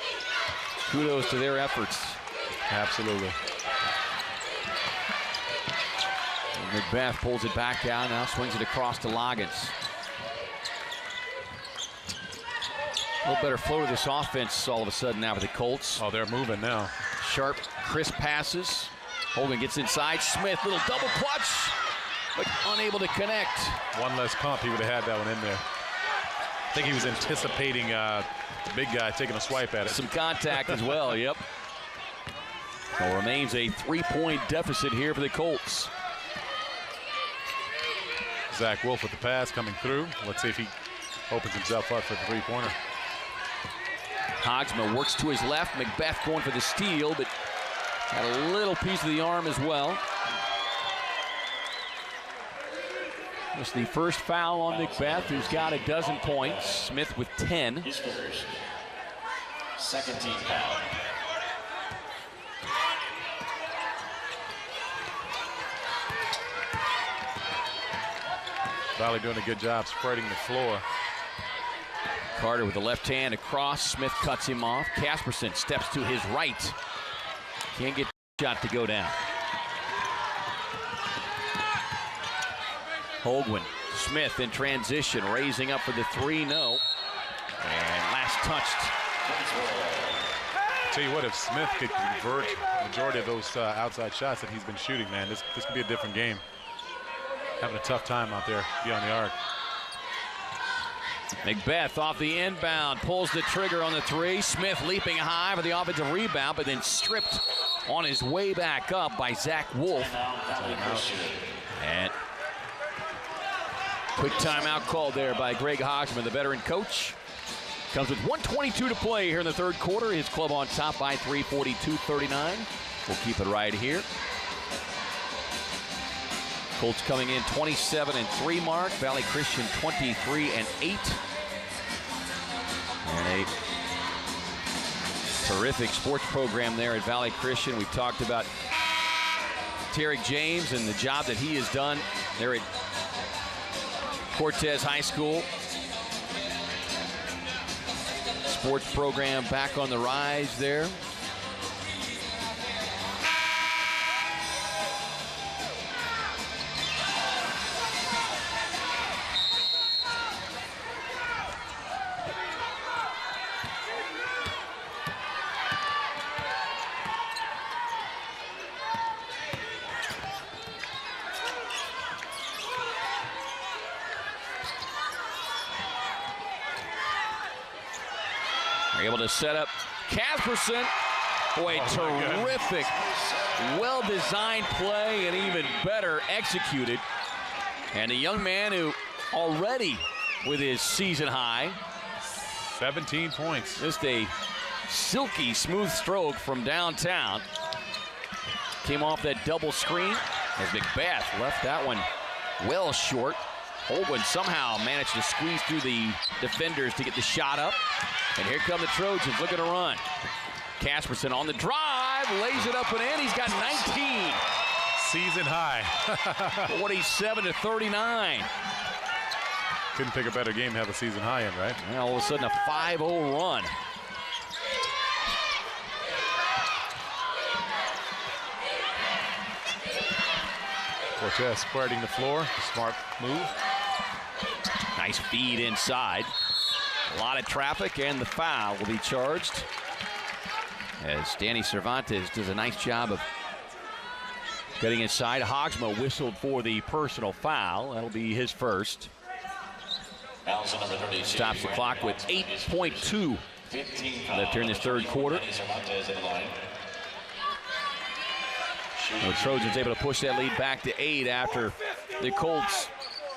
kudos to their efforts. Absolutely. And McBeth pulls it back out, now swings it across to Loggins. A little better flow to this offense all of a sudden now with the Colts. Oh, they're moving now. Sharp, crisp passes. Hogan gets inside. Smith, little double clutch, but unable to connect. One less pump, he would have had that one in there. I think he was anticipating the big guy taking a swipe at it. Some contact as well, yep. So remains a 3-point deficit here for the Colts. Zach Wolf with the pass coming through. Let's see if he opens himself up for the three-pointer. Hogsma works to his left. Macbeth going for the steal, but got a little piece of the arm as well. It's the first foul on Macbeth, who's got a dozen points. Smith with 10. His first. Second team foul. Valley doing a good job spreading the floor. Carter with the left hand across. Smith cuts him off. Casperson steps to his right. Can't get the shot to go down. Holguin, Smith in transition, raising up for the three, no. And last touched. I'll tell you what, if Smith could convert the majority of those outside shots that he's been shooting, man, this could be a different game. Having a tough time out there beyond the arc. Macbeth off the inbound, pulls the trigger on the three. Smith leaping high for the offensive rebound, but then stripped on his way back up by Zach Wolf. And quick timeout called there by Greg Hogsman, the veteran coach. Comes with 1:22 to play here in the third quarter. His club on top by 3, 42-39. We'll keep it right here. Colts coming in 27-3 mark. Valley Christian 23-8. And a terrific sports program there at Valley Christian. We've talked about Tarek James and the job that he has done there at Cortez High School. Sports program back on the rise there. Able to set up Casperson. Boy, terrific, well-designed play and even better executed. And a young man who already with his season high. 17 points. Just a silky smooth stroke from downtown. Came off that double screen as Macbeth left that one well short. Holguin somehow managed to squeeze through the defenders to get the shot up. And here come the Trojans looking to run. Casperson on the drive, lays it up and in. He's got 19. Season high. 47-39. Couldn't pick a better game to have a season high in, right? And all of a sudden a 5-0 run. Cortez spreading the floor. Smart move. Nice feed inside. A lot of traffic, and the foul will be charged as Danny Cervantes does a nice job of getting inside. Hogsma whistled for the personal foul. That'll be his first. Stops the clock with 8.2 left here in this third quarter. The Trojans able to push that lead back to 8 after the Colts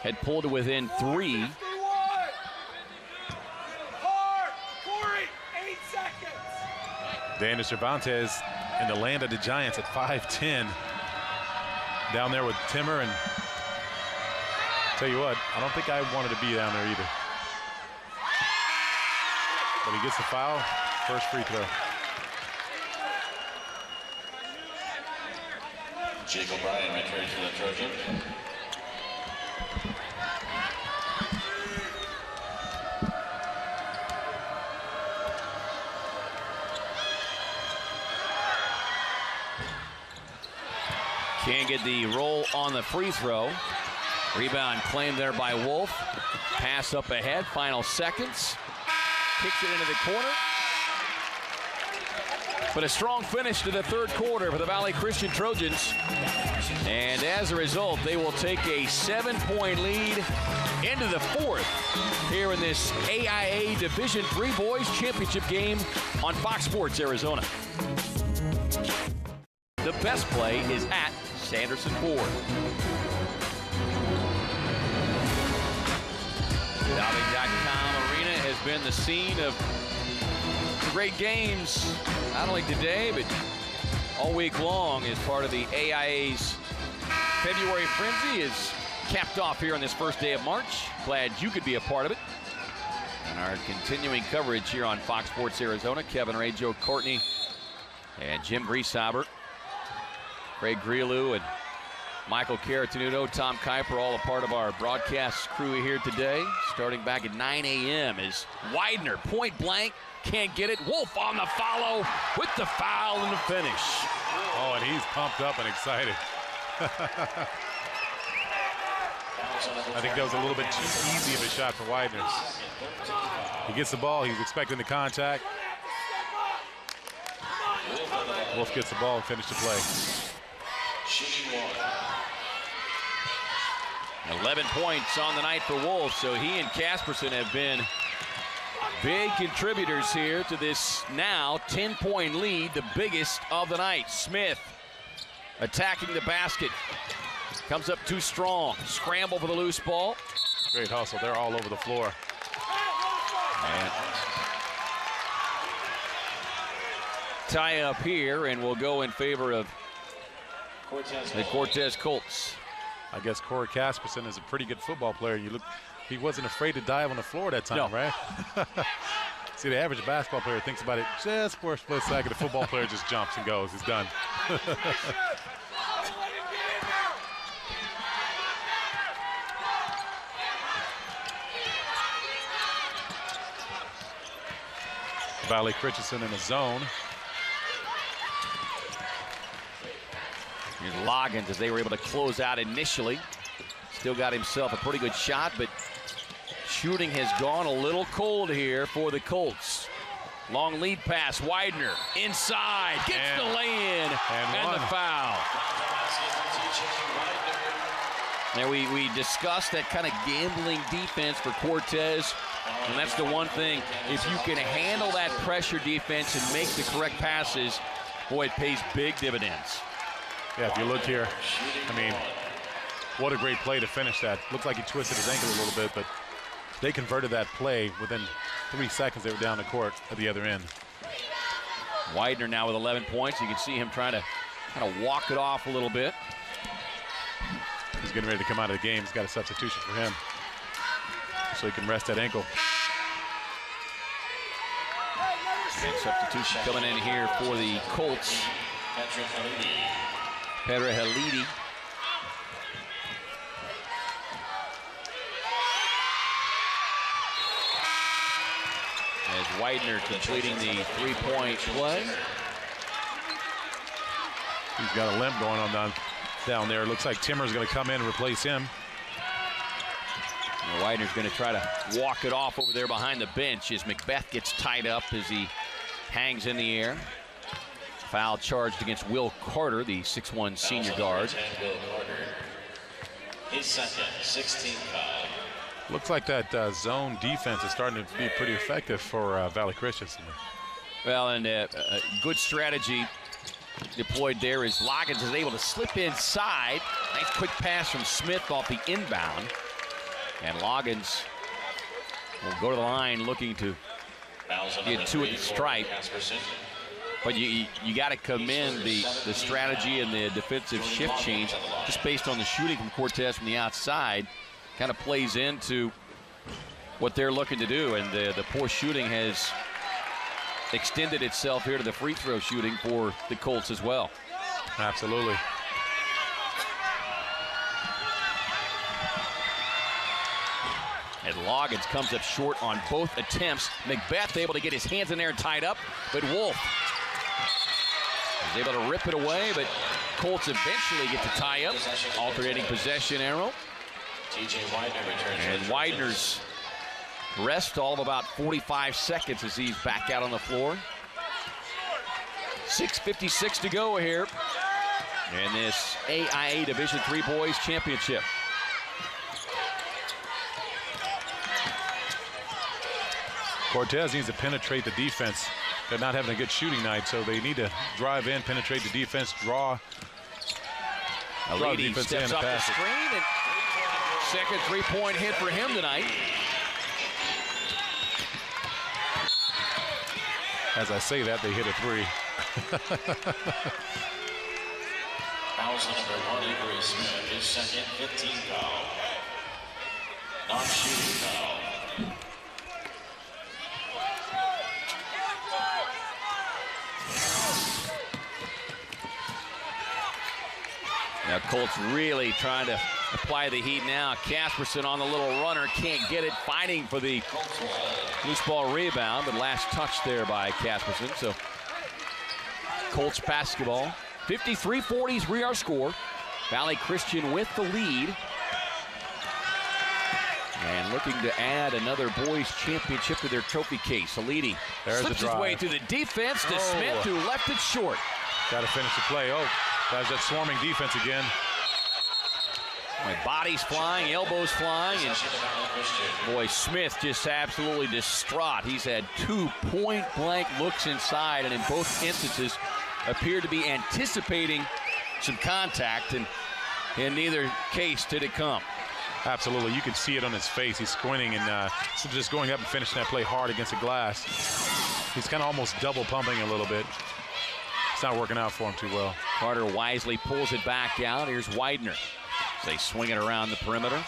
had pulled it within 3. Danny Cervantes in the land of the Giants at 5'10". Down there with Timmer, and tell you what, I don't think I wanted to be down there either. But he gets the foul, first free throw. Jake O'Brien returns for the Trojan. Can't get the roll on the free throw. Rebound claimed there by Wolf. Pass up ahead, final seconds. kicks it into the corner. But a strong finish to the third quarter for the Valley Christian Trojans. And as a result, they will take a 7-point lead into the fourth here in this AIA Division III Boys Championship game on Fox Sports Arizona. The best play is at Sanderson Ford. Dowling.com Arena has been the scene of great games, not only today, but all week long as part of the AIA's February Frenzy is capped off here on this first day of March. Glad you could be a part of it. And our continuing coverage here on Fox Sports Arizona, Kevin Ray, Joe Courtney, and Jim Grieshaber, Craig Grelu, and Michael Caratanudo, Tom Kuiper, all a part of our broadcast crew here today. Starting back at 9 a.m. is Widener, point blank, can't get it. Wolf on the follow with the foul and the finish. Oh, and he's pumped up and excited. I think that was a little bit too easy of a shot for Widener. He gets the ball, he's expecting the contact. Wolf gets the ball and finishes the play. 11 points on the night for Wolf, so he and Casperson have been big contributors here to this now 10-point lead, the biggest of the night. Smith attacking the basket. Comes up too strong. Scramble for the loose ball. Great hustle. They're all over the floor. And tie up here, and we'll go in favor of the Cortez Colts. I guess Corey Casperson is a pretty good football player. He wasn't afraid to dive on the floor that time, right? See, the average basketball player thinks about it just for a split second. The football player just jumps and goes. He's done. Valley Christensen in the zone. Here's Loggins as they were able to close out initially. Still got himself a pretty good shot, but shooting has gone a little cold here for the Colts. Long lead pass, Widener inside, gets the lay-in and the foul. Now we discussed that kind of gambling defense for Cortez, and that's the one thing. If you can handle that pressure defense and make the correct passes, boy, it pays big dividends. Yeah, if you look here, I mean, what a great play to finish that. Looked like he twisted his ankle a little bit, but they converted that play within 3 seconds. They were down the court at the other end. Widener now with 11 points. You can see him trying to kind of walk it off a little bit. He's getting ready to come out of the game. He's got a substitution for him, so he can rest that ankle. And substitution coming in here for the Colts. Pedro Halidi. As Widener completing the three-point play. He's got a limp going on down there. Looks like Timmer's going to come in and replace him. And Widener's going to try to walk it off over there behind the bench as Macbeth gets tied up as he hangs in the air. Foul charged against Will Carter, the 6'1" senior guard. His second, 16 foul. Looks like that zone defense is starting to be pretty effective for Valley Christensen. Well, and a good strategy deployed there is Loggins is able to slip inside. Nice quick pass from Smith off the inbound. And Loggins will go to the line looking to get two at the stripe. But you got to commend the strategy and the defensive shift change just based on the shooting from Cortez from the outside. Kind of plays into what they're looking to do, and the poor shooting has extended itself here to the free throw shooting for the Colts as well. Absolutely. And Loggins comes up short on both attempts. Macbeth able to get his hands in there and tied up, but Wolf is able to rip it away, but Colts eventually get to tie up. Alternating possession arrow. TJ Widener returns. And Widener's Rest all of about 45 seconds as he's back out on the floor. 6:56 to go here in this AIA Division III Boys Championship. Cortez needs to penetrate the defense. They're not having a good shooting night, so they need to drive in, penetrate the defense, draw Alidi defense steps in off the pass it. screen, and second three-point hit for him tonight. As I say that, they hit a three. Fouls on number 1, Avery Smith, his second 15 foul. Non-shooting foul. Now Colts really trying to apply the heat now. Casperson on the little runner, can't get it, fighting for the loose ball rebound, but last touch there by Casperson. So Colts basketball, 53-40 is our score. Valley Christian with the lead. And looking to add another boys championship to their trophy case. Alidi slips his way through the defense to Smith, who left it short. Got to finish the play. Oh, that's that swarming defense again. Bodies flying, elbows flying, and boy, Smith just absolutely distraught. He's had 2 point-blank looks inside, and in both instances appeared to be anticipating some contact, and in neither case did it come. Absolutely, you can see it on his face. He's squinting and just going up and finishing that play hard against the glass. He's kind of almost double pumping a little bit. It's not working out for him too well. Carter wisely pulls it back out. Here's Widener. They swing it around the perimeter.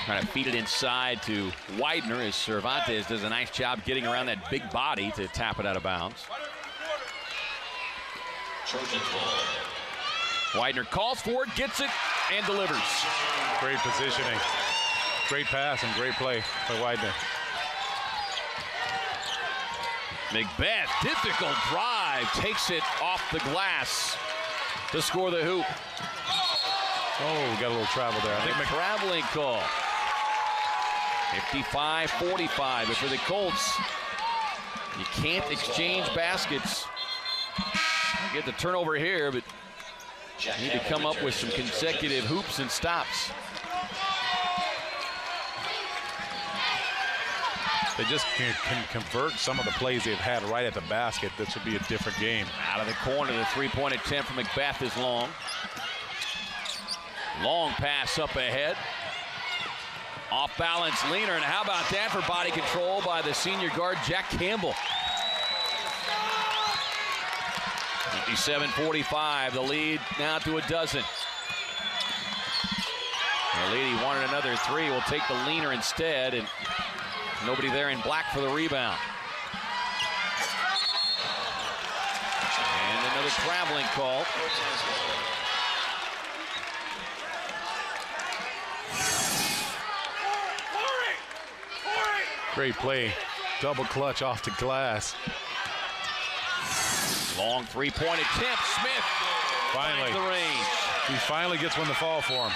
Trying to feed it inside to Widener as Cervantes does a nice job getting around that big body to tap it out of bounds. Widener calls for it, gets it, and delivers. Great positioning. Great pass and great play by Widener. Macbeth, difficult drive, takes it off the glass to score the hoop. Oh, got a little travel there. I think Traveling call. 55-45, but for the Colts, you can't exchange baskets. You get the turnover here, but you need to come up with some consecutive hoops and stops. They just can convert some of the plays they've had right at the basket. This would be a different game. Out of the corner, the three-point attempt from Macbeth is long. Long pass up ahead. Off balance leaner, and how about that for body control by the senior guard, Jack Campbell. 57-45, the lead now to a dozen. The lead, he wanted another three, will take the leaner instead, and nobody there in black for the rebound. And another traveling call. Great play. Double clutch off the glass. Long three-point attempt. Smith finds the range. He finally gets one to fall for him.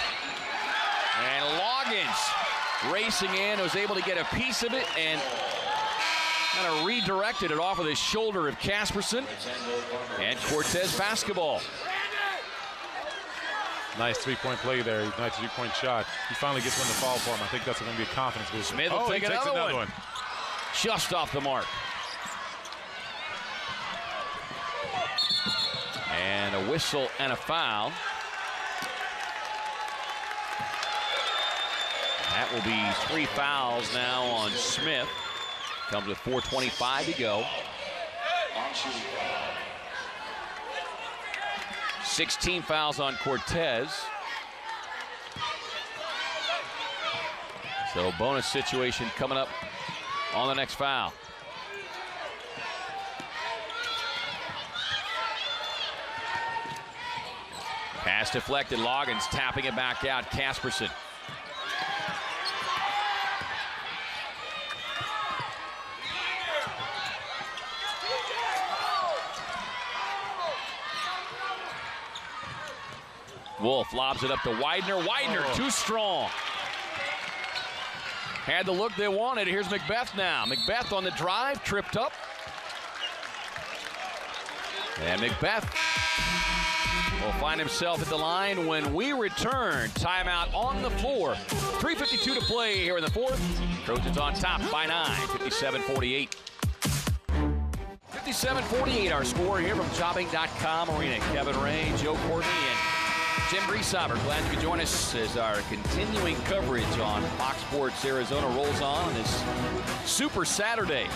And Loggins racing in, was able to get a piece of it and kind of redirected it off of the shoulder of Casperson. And Cortez basketball. Nice three-point play there. Nice three-point shot. He finally gets one to fall for him. I think that's going to be a confidence boost. Smith will take another one. Just off the mark. And a whistle and a foul. That will be 3 fouls now on Smith. Comes with 4:25 to go. 16 fouls on Cortez. So bonus situation coming up on the next foul. Pass deflected, Loggins tapping it back out, Casperson. Wolf lobs it up to Widener. Widener too strong. Had the look they wanted. Here's Macbeth now. Macbeth on the drive, tripped up. And Macbeth will find himself at the line when we return. Timeout on the floor. 3:52 to play here in the fourth. Trojans on top by 9, 57-48. 57-48 our score here from Jobbing.com Arena. Kevin Ray, Joe Courtney, and Jim Breesauber. Glad you could join us as our continuing coverage on Fox Sports Arizona rolls on this Super Saturday.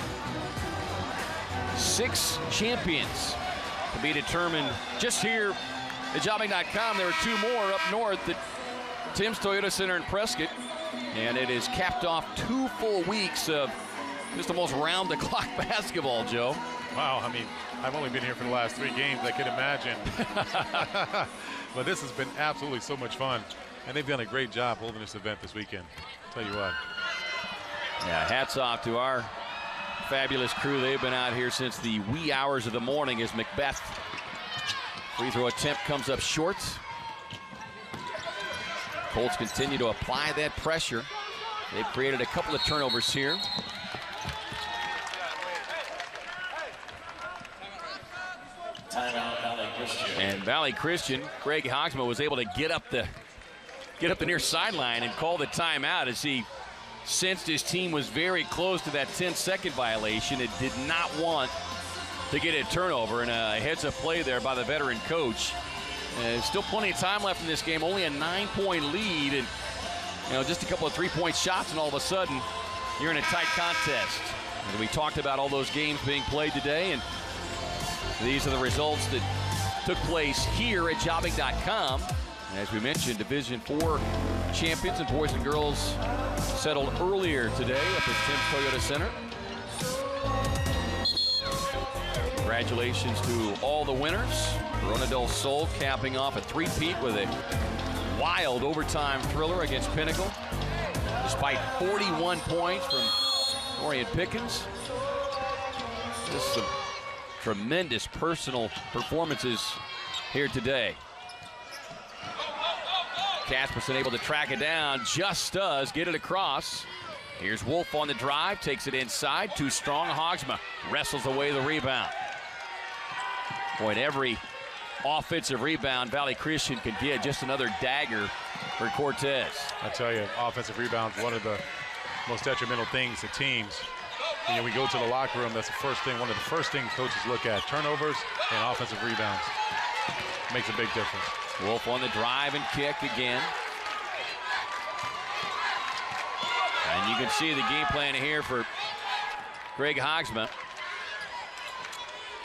6 champions to be determined just here at Jobbing.com. There are 2 more up north at Tim's Toyota Center in Prescott. And it is capped off 2 full weeks of just almost round-the-clock basketball, Joe. Wow, I mean, I've only been here for the last 3 games, I can imagine. But this has been absolutely so much fun. And they've done a great job holding this event this weekend. I'll tell you what. Yeah, hats off to our fabulous crew. They've been out here since the wee hours of the morning as Macbeth. Free throw attempt comes up short. Colts continue to apply that pressure. They've created a couple of turnovers here. Timeout, Valley Christian. And Valley Christian, Greg Hogsma was able to get up the near sideline and call the timeout as he sensed his team was very close to that 10-second violation. It did not want to get a turnover, and a heads-up play there by the veteran coach. Still plenty of time left in this game, only a 9-point lead, and just a couple of 3-point shots, and all of a sudden you're in a tight contest. And we talked about all those games being played today, and these are the results that took place here at Jobbing.com. As we mentioned, Division IV champions and boys and girls settled earlier today up at Tim's Toyota Center. Congratulations to all the winners. Corona del Sol capping off a 3-peat with a wild overtime thriller against Pinnacle. Despite 41 points from Orion Pickens. Just some tremendous personal performances here today. Casperson able to track it down, just does get it across. Here's Wolf on the drive, takes it inside, too strong. Hogsma wrestles away the rebound. Boy, at every offensive rebound Valley Christian could get, just another dagger for Cortez. I tell you, offensive rebounds, one of the most detrimental things to teams. And we go to the locker room, that's the first thing, one of the first things coaches look at, turnovers and offensive rebounds. Makes a big difference. Wolf on the drive and kick again. And you can see the game plan here for Greg Hogsma.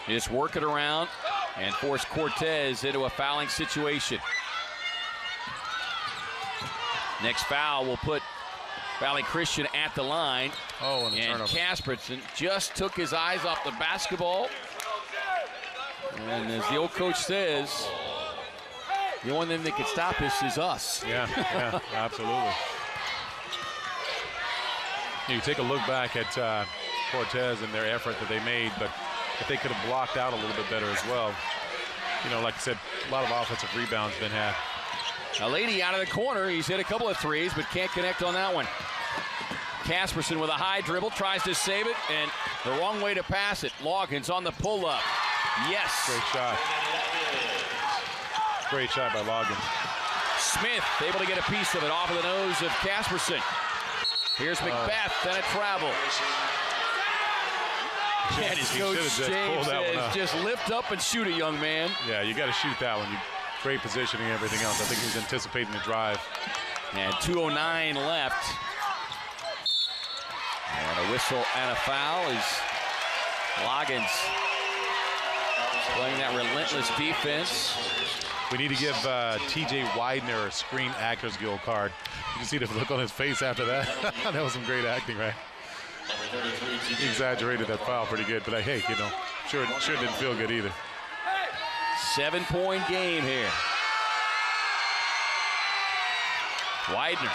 Just work it around and force Cortez into a fouling situation. Next foul will put Valley Christian at the line. Oh, and the And turnover. Casperson just took his eyes off the basketball. And as the old coach says, the only thing that can stop this is us. Yeah, absolutely. You take a look back at Cortez and their effort that they made, but if they could have blocked out a little bit better as well. Like I said, a lot of offensive rebounds been had. A lady out of the corner. He's hit a couple of threes, but can't connect on that one. Casperson with a high dribble, tries to save it, and the wrong way to pass it. Loggins on the pull-up. Yes. Great shot. Great shot by Loggins. Smith able to get a piece of it off of the nose of Casperson. Here's Macbeth, then a travel. And his coach James says, just lift up and shoot it, young man. Yeah, you got to shoot that one. Great positioning and everything else. I think he was anticipating the drive. And 2:09 left. And a whistle and a foul as Loggins playing that relentless defense. We need to give T.J. Widener a Screen Actors Guild card. You can see the look on his face after that. That was some great acting, right? He exaggerated that foul pretty good, but hey, sure didn't feel good either. 7-point game here. Widener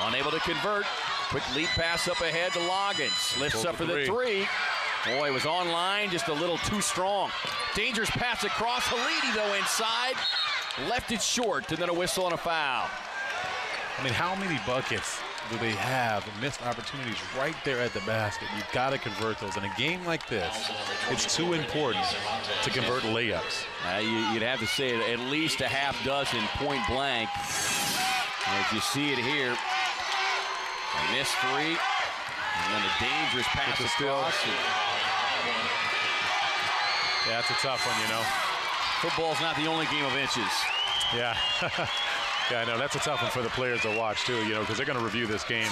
unable to convert. Quick lead pass up ahead to Loggins. Lifts up for the three. Boy, was online, just a little too strong. Dangerous pass across. Halidi, though, inside. left it short, and then a whistle and a foul. I mean, how many buckets do they have? Missed opportunities right there at the basket. You've got to convert those. In a game like this, it's too important to convert layups. You'd have to say at least a half dozen point blank. And as you see it here, a missed three, and then a dangerous pass across. Yeah, that's a tough one, you know. Football's not the only game of inches. Yeah. Yeah, I know. That's a tough one for the players to watch, too, you know, because they're going to review this game,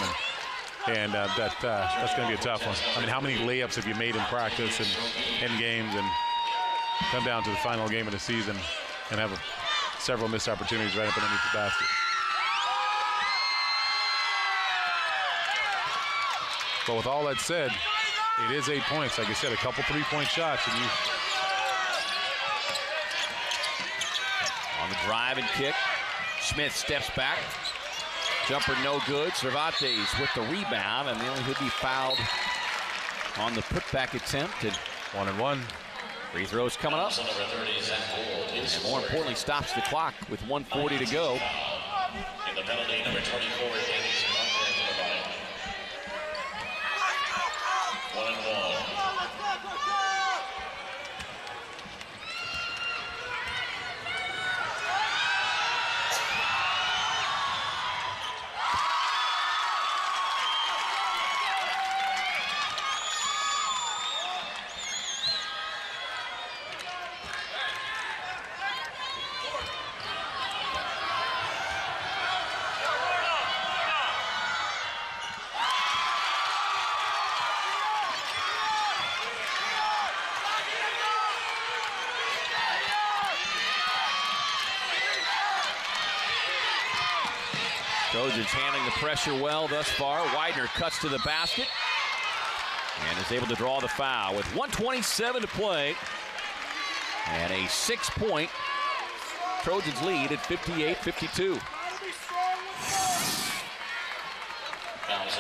and that's going to be a tough one. I mean, how many layups have you made in practice and in games and come down to the final game of the season and have several missed opportunities right up underneath the basket? But with all that said, it is 8 points. Like I said, a couple three-point shots, and you... On the drive and kick, Smith steps back. Jumper no good. Cervantes with the rebound, and he'll be fouled on the putback attempt. And 1-and-1. Free throws coming up. And more importantly, stops the clock with 1:40 to go. In the penalty, number 24, Dennis Cortez on the line. 1-and-1. Trojans handling the pressure well thus far. Widener cuts to the basket and is able to draw the foul with 1:27 to play. And a 6-point Trojans lead at 58-52.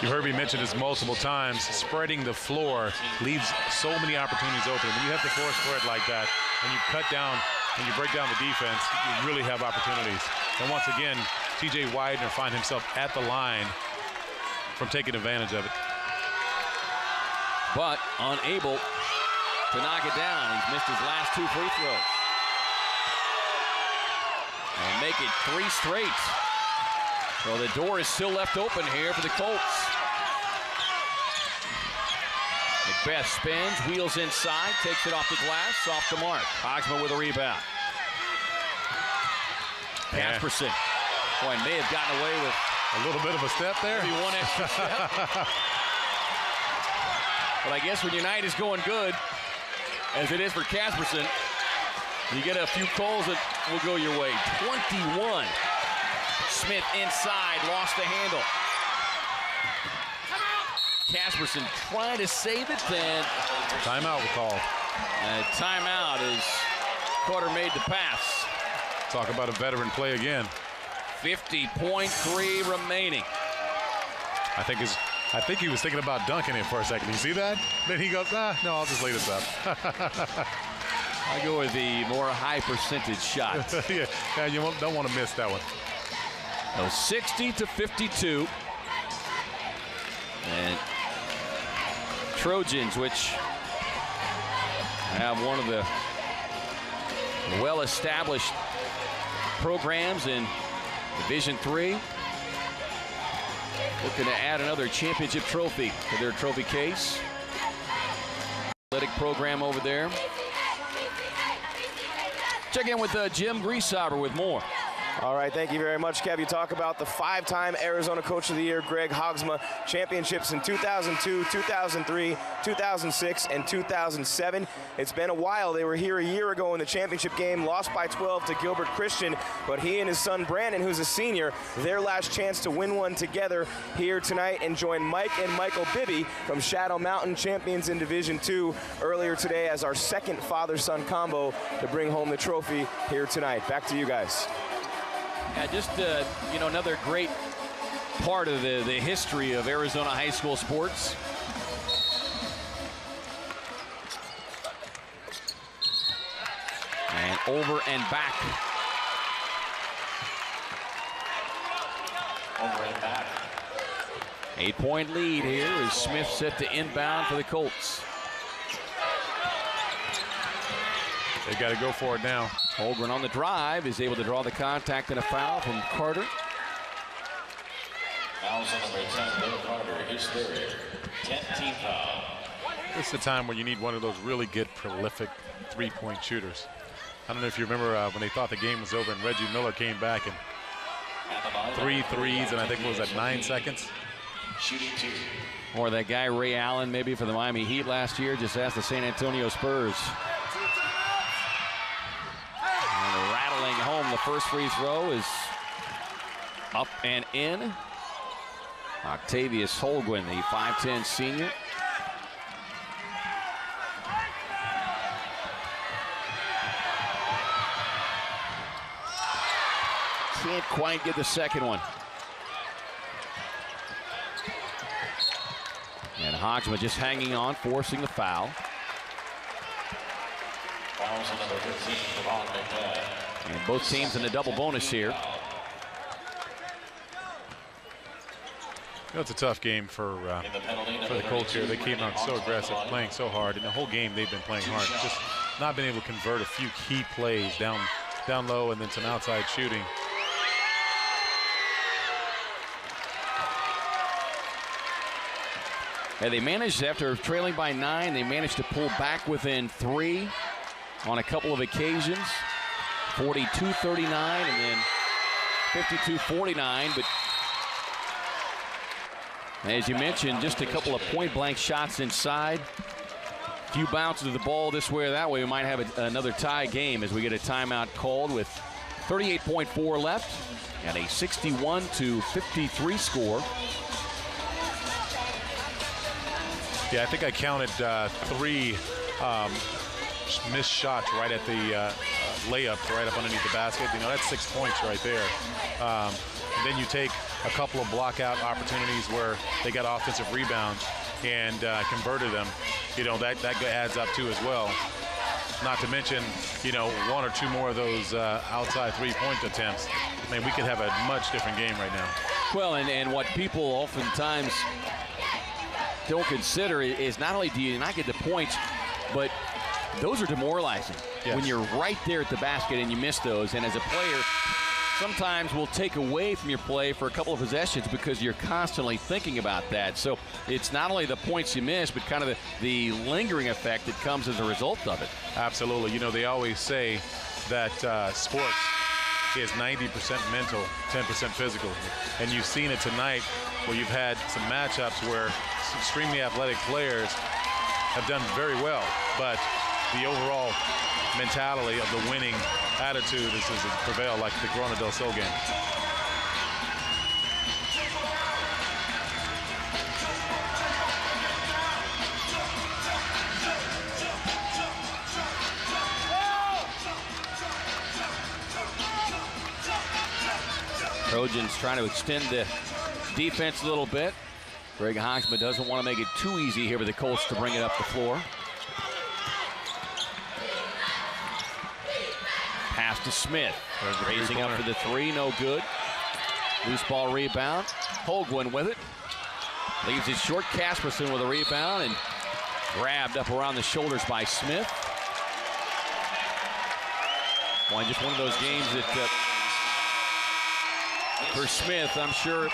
You heard me mention this multiple times. Spreading the floor leaves so many opportunities open. When you have the floor spread like that and you cut down and you break down the defense, you really have opportunities. And once again, T.J. Widener finds himself at the line from taking advantage of it. But unable to knock it down. He's missed his last 2 free throws. And make it 3 straight. So the door is still left open here for the Colts. Macbeth spins, wheels inside, takes it off the glass, off the mark. Hogsman with a rebound. Casperson. Boy, may have gotten away with a little bit of a step there. Maybe one extra step. But I guess when your night is going good, as it is for Casperson, you get a few calls that will go your way. 21. Smith inside, lost the handle. Casperson trying to save it, and timeout we call. Timeout as Carter made the pass. Talk about a veteran play again. 50.3 remaining. I think he was thinking about dunking it for a second. You see that? Then he goes, no, I'll just lay this up. I go with the more high percentage shot. yeah, you don't want to miss that one. So 60-52. And Trojans, which have one of the well-established programs in Division III, looking to add another championship trophy to their trophy case. Athletic program over there. Check in with Jim Griesauber with more. All right, thank you very much, Kev. You talk about the 5-time Arizona Coach of the Year, Greg Hogsma, championships in 2002, 2003, 2006, and 2007. It's been a while. They were here a year ago in the championship game, lost by 12 to Gilbert Christian, but he and his son Brandon, who's a senior, their last chance to win one together here tonight and join Mike and Michael Bibby from Shadow Mountain, champions in Division II, earlier today as our second father-son combo to bring home the trophy here tonight. Back to you guys. Yeah, just another great part of the history of Arizona high school sports. And over and back Over and back. 8-point lead here as Smith set to inbound for the Colts. They got to go for it now. Holgren on the drive is able to draw the contact and a foul from Carter. Fouls on number 10, Will Carter, his third. 10th team foul. This is the time when you need one of those really good, prolific three-point shooters. I don't know if you remember when they thought the game was over and Reggie Miller came back and 3 threes, and I think it was at 9 seconds. Shooting 2. Or that guy Ray Allen maybe for the Miami Heat last year, just asked the San Antonio Spurs. And rattling home the first free throw is up and in. Octavius Holgren, the 5'10 senior. Can't quite get the second one. And Hogsma just hanging on, forcing the foul. Fouls on number 15, Devon McNabb. And both teams in a double bonus here. You know, it's a tough game for the Colts here. They came out so aggressive, playing so hard, and the whole game they've been playing hard. Just not been able to convert a few key plays down low and then some outside shooting. And they managed, after trailing by 9, they managed to pull back within 3 on a couple of occasions. 42-39 and then 52-49. But as you mentioned, just a couple of point-blank shots inside. A few bounces of the ball this way or that way. We might have another tie game as we get a timeout called with 38.4 left and a 61-53 score. Yeah, I think I counted 3 missed shots right at the layup, right up underneath the basket. You know, that's 6 points right there. And then you take a couple of block-out opportunities where they got offensive rebounds and converted them. You know, that adds up too as well. Not to mention, you know, 1 or 2 more of those outside three-point attempts. I mean, we could have a much different game right now. Well, and what people oftentimes don't consider is not only do you not get the points, but those are demoralizing. Yes. When you're right there at the basket and you miss those. And as a player, sometimes will take away from your play for a couple of possessions because you're constantly thinking about that. So it's not only the points you miss, but kind of the lingering effect that comes as a result of it. Absolutely. You know, they always say that sports is 90% mental, 10% physical. And you've seen it tonight where you've had some matchups where extremely athletic players have done very well, but the overall mentality of the winning attitude is prevailed, like the Corona del Sol game. Trojans trying to extend the defense a little bit. Greg Hogsma doesn't want to make it too easy here for the Colts to bring it up the floor. Pass to Smith. Raising up for the 3, no good. Loose ball rebound. Holgren with it. Leaves it short. Casperson with a rebound and grabbed up around the shoulders by Smith. Just one of those games that for Smith, I'm sure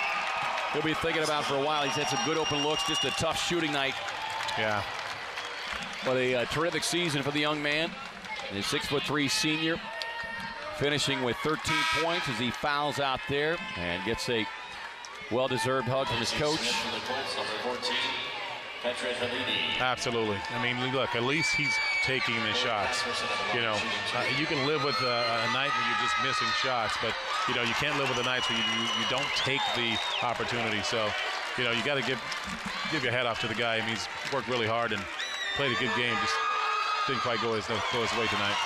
he'll be thinking about for a while. He's had some good open looks, just a tough shooting night. Yeah. But a terrific season for the young man. And his 6'3" senior finishing with 13 points as he fouls out there and gets a well-deserved hug from his coach. Absolutely. I mean, look, at least he's taking the shots. You know, you can live with a night where you're just missing shots, but, you know, you can't live with the nights where you don't take the opportunity. So, you know, you got to give your hat off to the guy. I mean, he's worked really hard and played a good game. Just didn't quite go his way tonight.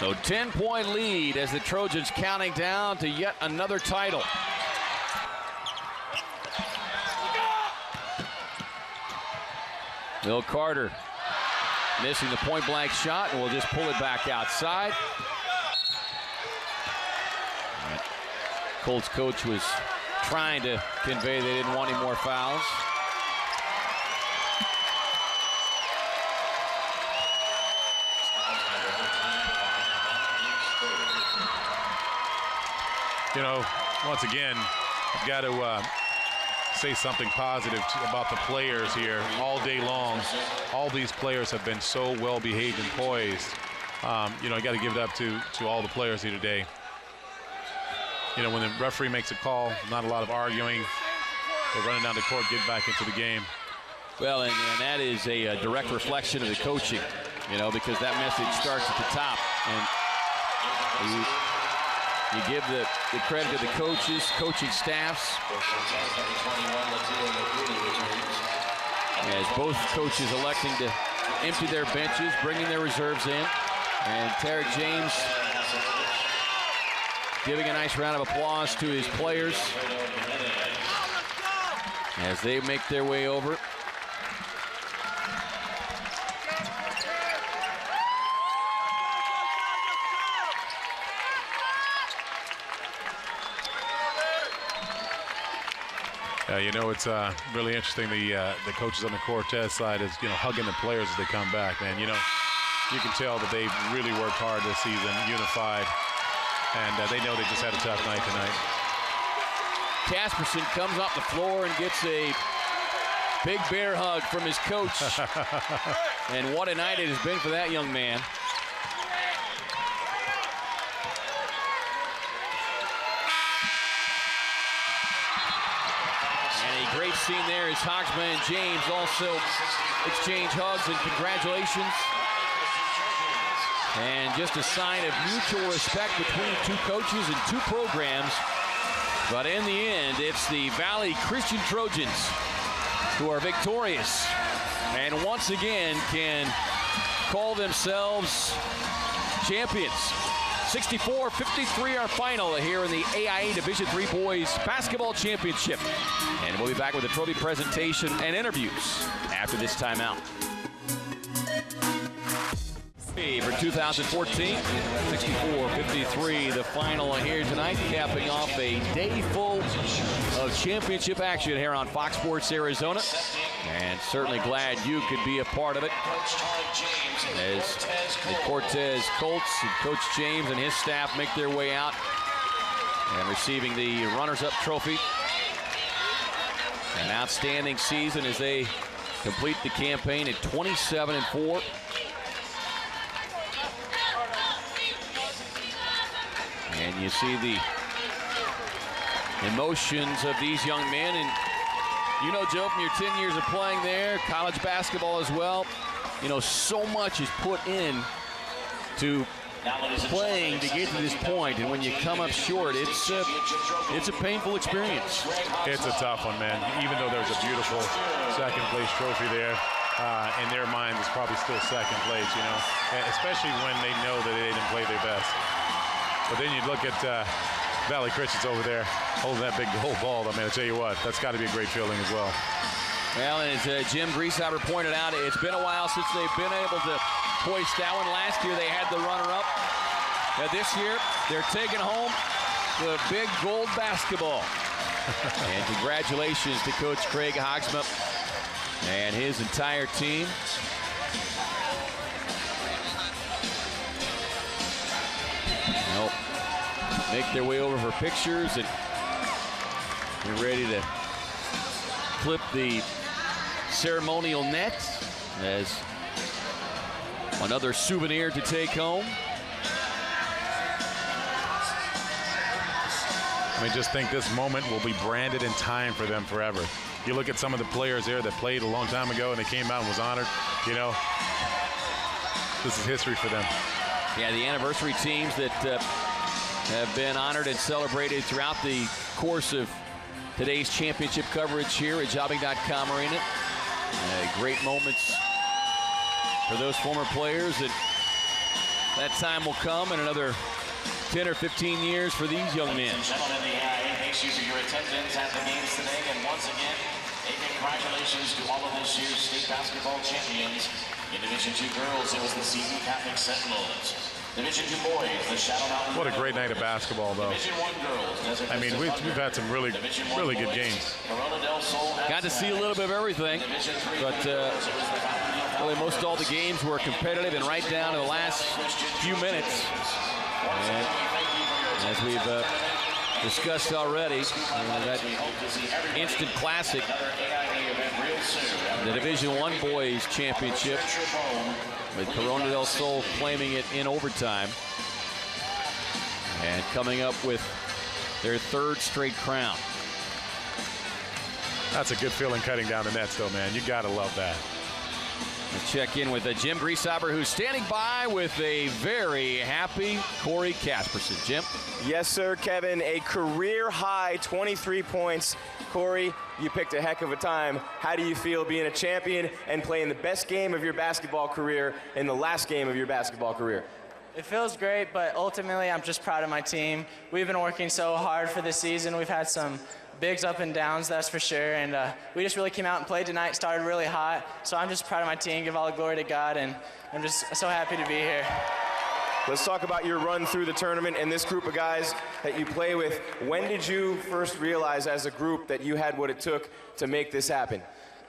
So 10-point lead as the Trojans counting down to yet another title. Will Carter missing the point-blank shot, and we'll just pull it back outside. Colts coach was trying to convey they didn't want any more fouls. You know, once again, I've got to say something positive about the players here all day long. All these players have been so well behaved and poised. You know, I got to give it up to all the players here today. You know, when the referee makes a call, not a lot of arguing. They're running down the court, get back into the game. Well, and that is a direct reflection of the coaching, you know, because that message starts at the top. And you give the credit to the coaches, coaching staffs. As both coaches electing to empty their benches, bringing their reserves in. And Tarek James giving a nice round of applause to his players as they make their way over. You know, it's really interesting. The coaches on the Cortez side is, you know, hugging the players as they come back, man. You know, you can tell that they've really worked hard this season, unified, and they know they just had a tough night tonight. Casperson comes off the floor and gets a big bear hug from his coach. And what a night it has been for that young man. Great scene there as Hogsma and James also exchange hugs and congratulations. And just a sign of mutual respect between two coaches and two programs. But in the end, it's the Valley Christian Trojans who are victorious and once again can call themselves champions. 64-53 our final here in the AIA Division III Boys Basketball Championship. And we'll be back with a trophy presentation and interviews after this timeout. For 2014, 64-53 the final here tonight, capping off a day full of championship action here on Fox Sports Arizona. And certainly glad you could be a part of it as the Cortez Colts and Coach James and his staff make their way out and receiving the runners-up trophy. An outstanding season as they complete the campaign at 27-4. And you see the emotions of these young men. And you know, Joe, from your 10 years of playing there, college basketball as well, you know, so much is put in to playing to get to this point, and when you come up short, it's a painful experience. It's a tough one, man. Even though there's a beautiful second place trophy there, in their mind it's probably still second place, you know, especially when they know that they didn't play their best. But then you look at Valley Christians over there holding that big gold ball. I mean, I'll tell you what, that's got to be a great feeling as well. Well, and as Jim Griesheimer pointed out, it's been a while since they've been able to hoist that one. Last year they had the runner-up. This year they're taking home the big gold basketball. And congratulations to Coach Craig Hogsma and his entire team. They'll make their way over for pictures and get ready to clip the ceremonial net as another souvenir to take home. I mean, just think this moment will be branded in time for them forever. You look at some of the players there that played a long time ago and they came out and was honored, you know, this is history for them. Yeah, the anniversary teams that have been honored and celebrated throughout the course of today's championship coverage here at Jobbing.com Arena. Great moments for those former players. And that time will come in another 10 or 15 years for these young men. Ladies and gentlemen, the AIA thanks you for your attendance at the games today. And once again, a congratulations to all of this year's state basketball champions. In Division II girls, it was the Seton Catholic Sentinels. Division 2 boys, the Shadow Mountain. What a great night of basketball, though. Division 1 girls. I mean, we've had some really good games. Got to see a little bit of everything, but really most all the games were competitive and right down to the last few minutes. And as we've discussed already, that instant classic, the Division I Boys Championship, with Corona del Sol claiming it in overtime and coming up with their third straight crown. That's a good feeling cutting down the nets, though, man. You got to love that. Let's check in with Jim Grieshaber, who's standing by with a very happy Corey Casperson. Jim? Yes, sir, Kevin. A career-high 23 points. Corey, you picked a heck of a time. How do you feel being a champion and playing the best game of your basketball career in the last game of your basketball career? It feels great, but ultimately I'm just proud of my team. We've been working so hard for this season. We've had some bigs up and downs, that's for sure, and we just really came out and played tonight, started really hot, so I'm just proud of my team, give all the glory to God, and I'm just so happy to be here. Let's talk about your run through the tournament and this group of guys that you play with. When did you first realize as a group that you had what it took to make this happen?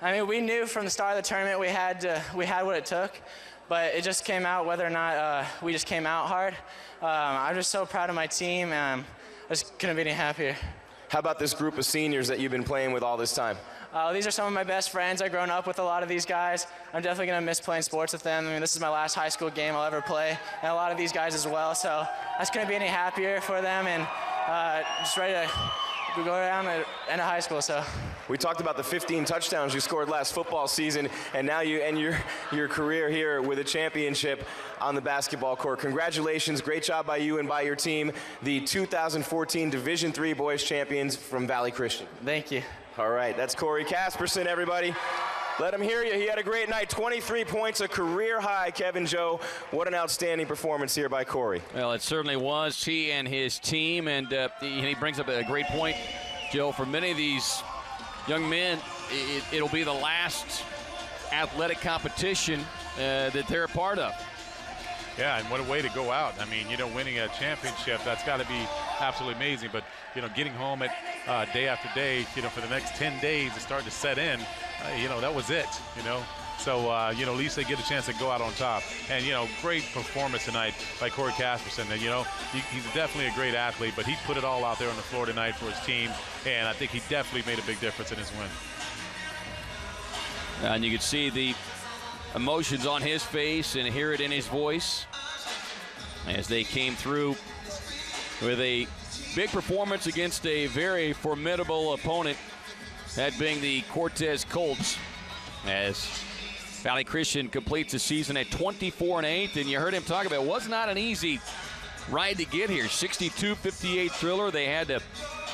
I mean, we knew from the start of the tournament we had what it took, but it just came out whether or not we just came out hard. I'm just so proud of my team, and I just couldn't be any happier. How about this group of seniors that you've been playing with all this time? These are some of my best friends. I've grown up with a lot of these guys. I'm definitely going to miss playing sports with them. I mean, this is my last high school game I'll ever play, and a lot of these guys as well. So I just couldn't be any happier for them, and just ready to go down to end of high school. So we talked about the 15 touchdowns you scored last football season, and now you end your career here with a championship on the basketball court. Congratulations, great job by you and by your team, the 2014 Division III Boys Champions from Valley Christian. Thank you. All right, that's Corey Casperson, everybody. Let him hear you. He had a great night. 23 points, a career high, Kevin Joe. What an outstanding performance here by Corey. Well, it certainly was. He and his team, and he brings up a great point, Joe. For many of these young men, it'll be the last athletic competition that they're a part of. Yeah, and what a way to go out. I mean, winning a championship, that's got to be absolutely amazing. But, getting home at day after day, for the next 10 days, it's starting to set in. That was it, So, at least they get a chance to go out on top. And, great performance tonight by Corey Casperson. And, he's definitely a great athlete, but he put it all out there on the floor tonight for his team. And I think he definitely made a big difference in his win. And you could see the emotions on his face and hear it in his voice as they came through with a big performance against a very formidable opponent, that being the Cortez Colts, as Valley Christian completes the season at 24-8. And you heard him talk about it was not an easy ride to get here. 62-58 thriller. They had to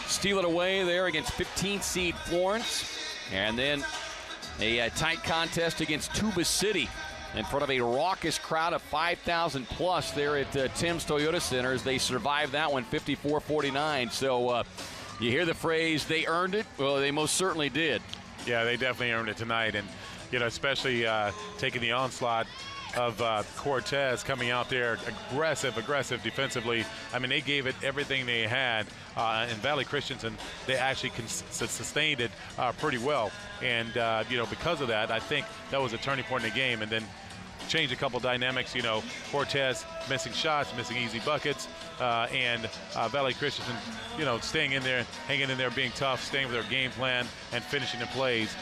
steal it away there against 15 seed Florence, and then a tight contest against Tuba City in front of a raucous crowd of 5,000 plus there at Tim's Toyota Center as they survived that one 54-49. So you hear the phrase, they earned it. Well, they most certainly did. Yeah, they definitely earned it tonight. And, especially taking the onslaught of Cortez, coming out there aggressive defensively. I mean, they gave it everything they had in Valley Christian, and they actually sustained it pretty well. And, because of that, I think that was a turning point in the game. And then changed a couple dynamics, Cortez missing shots, missing easy buckets, and Valley Christian, staying in there, hanging in there, being tough, staying with their game plan and finishing the plays.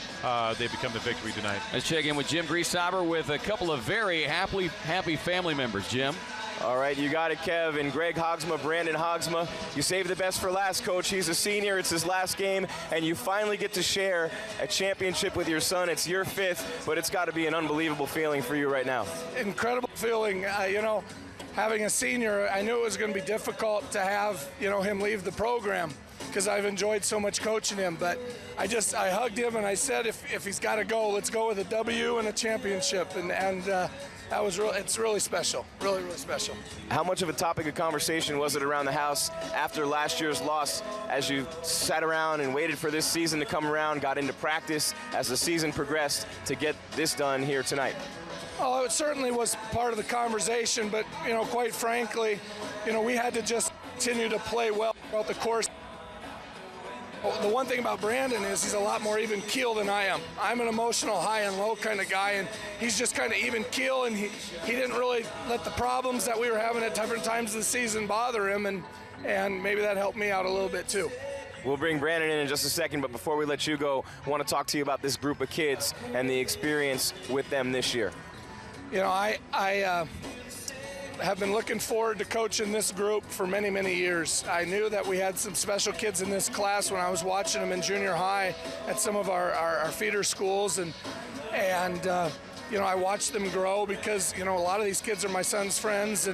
They become the victory tonight. Let's check in with Jim Grieshaber with a couple of very happy family members. Jim. All right, you got it, Kev. And Greg Hogsma, Brandon Hogsma, you saved the best for last, Coach. He's a senior. It's his last game, and you finally get to share a championship with your son. It's your fifth, but it's got to be an unbelievable feeling for you right now. Incredible feeling. Having a senior, I knew it was going to be difficult to have, him leave the program because I've enjoyed so much coaching him. But I hugged him and I said, if he's got to go, let's go with a W and a championship. And that was it's really special, really special. How much of a topic of conversation was it around the house after last year's loss, as you sat around and waited for this season to come around, got into practice as the season progressed to get this done here tonight? Oh, it certainly was part of the conversation, but, quite frankly, we had to just continue to play well throughout the course. The one thing about Brandon is he's a lot more even keel than I am. I'm an emotional high and low kind of guy, and he's just kind of even keel, and he didn't really let the problems that we were having at different times of the season bother him, and maybe that helped me out a little bit too. We'll bring Brandon in just a second, but before we let you go, I want to talk to you about this group of kids and the experience with them this year. I have been looking forward to coaching this group for many, many years. I knew that we had some special kids in this class when I was watching them in junior high at some of our feeder schools, and I watched them grow because a lot of these kids are my son's friends,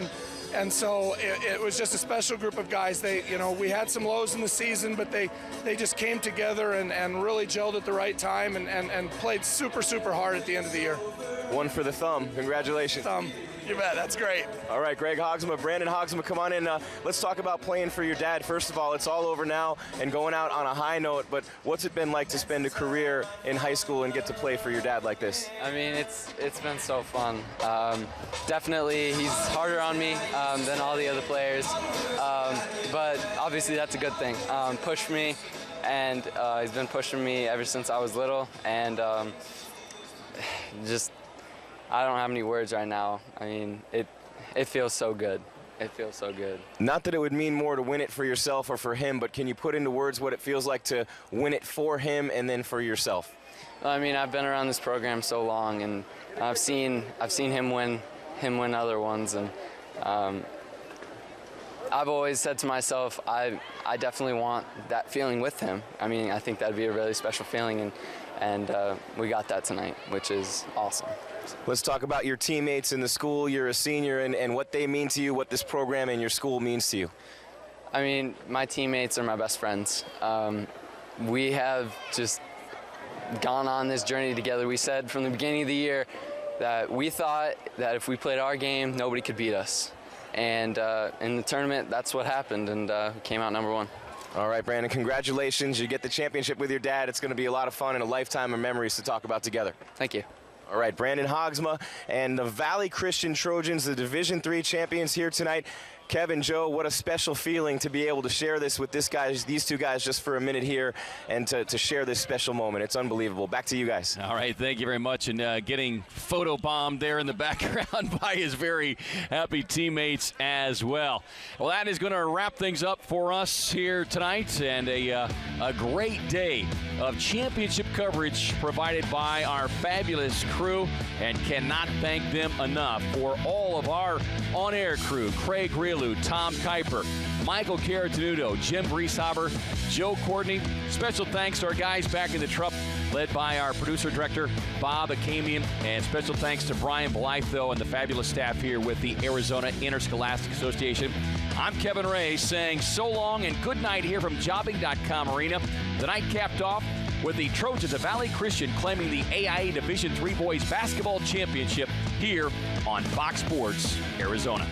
and so it was just a special group of guys. We had some lows in the season, but they just came together and really gelled at the right time and played super, super hard at the end of the year. One for the thumb. Congratulations. You bet. That's great. All right, Greg Hogsma, Brandon Hogsma, come on in. Let's talk about playing for your dad. First of all, it's all over now and going out on a high note, but what's it been like to spend a career in high school and get to play for your dad like this? I mean, it's been so fun. Definitely, he's harder on me than all the other players, but obviously that's a good thing. Pushed me, and he's been pushing me ever since I was little, and I don't have any words right now. I mean, it feels so good. It feels so good. Not that it would mean more to win it for yourself or for him, but can you put into words what it feels like to win it for him and then for yourself? I mean, I've been around this program so long, and I've seen him win other ones, and I've always said to myself, I definitely want that feeling with him. I mean, I think that'd be a really special feeling, and we got that tonight, which is awesome. Let's talk about your teammates in the school. You're a senior, and what they mean to you, what this program and your school means to you. I mean, my teammates are my best friends. We have just gone on this journey together. We said from the beginning of the year that we thought that if we played our game, nobody could beat us. And in the tournament, that's what happened, and we came out number one. All right, Brandon, congratulations. You get the championship with your dad. It's going to be a lot of fun and a lifetime of memories to talk about together. Thank you. All right, Brandon Hogsma and the Valley Christian Trojans, the Division III champions here tonight. Kevin, Joe, what a special feeling to be able to share this with these two guys just for a minute here and to share this special moment. It's unbelievable. Back to you guys. All right, thank you very much. And getting photobombed there in the background by his very happy teammates as well. Well, that is going to wrap things up for us here tonight, and a great day of championship coverage provided by our fabulous crew, and cannot thank them enough for all of our on-air crew. Craig Reelu, Tom Kuiper, Michael Caratanudo, Jim Breeshaber, Joe Courtney. Special thanks to our guys back in the truck, led by our producer-director, Bob Akamian. And special thanks to Brian Blythe and the fabulous staff here with the Arizona Interscholastic Association. I'm Kevin Ray saying so long and good night here from Jobbing.com Arena. The night capped off with the Trojans of Valley Christian claiming the AIA Division III Boys Basketball Championship here on Fox Sports Arizona.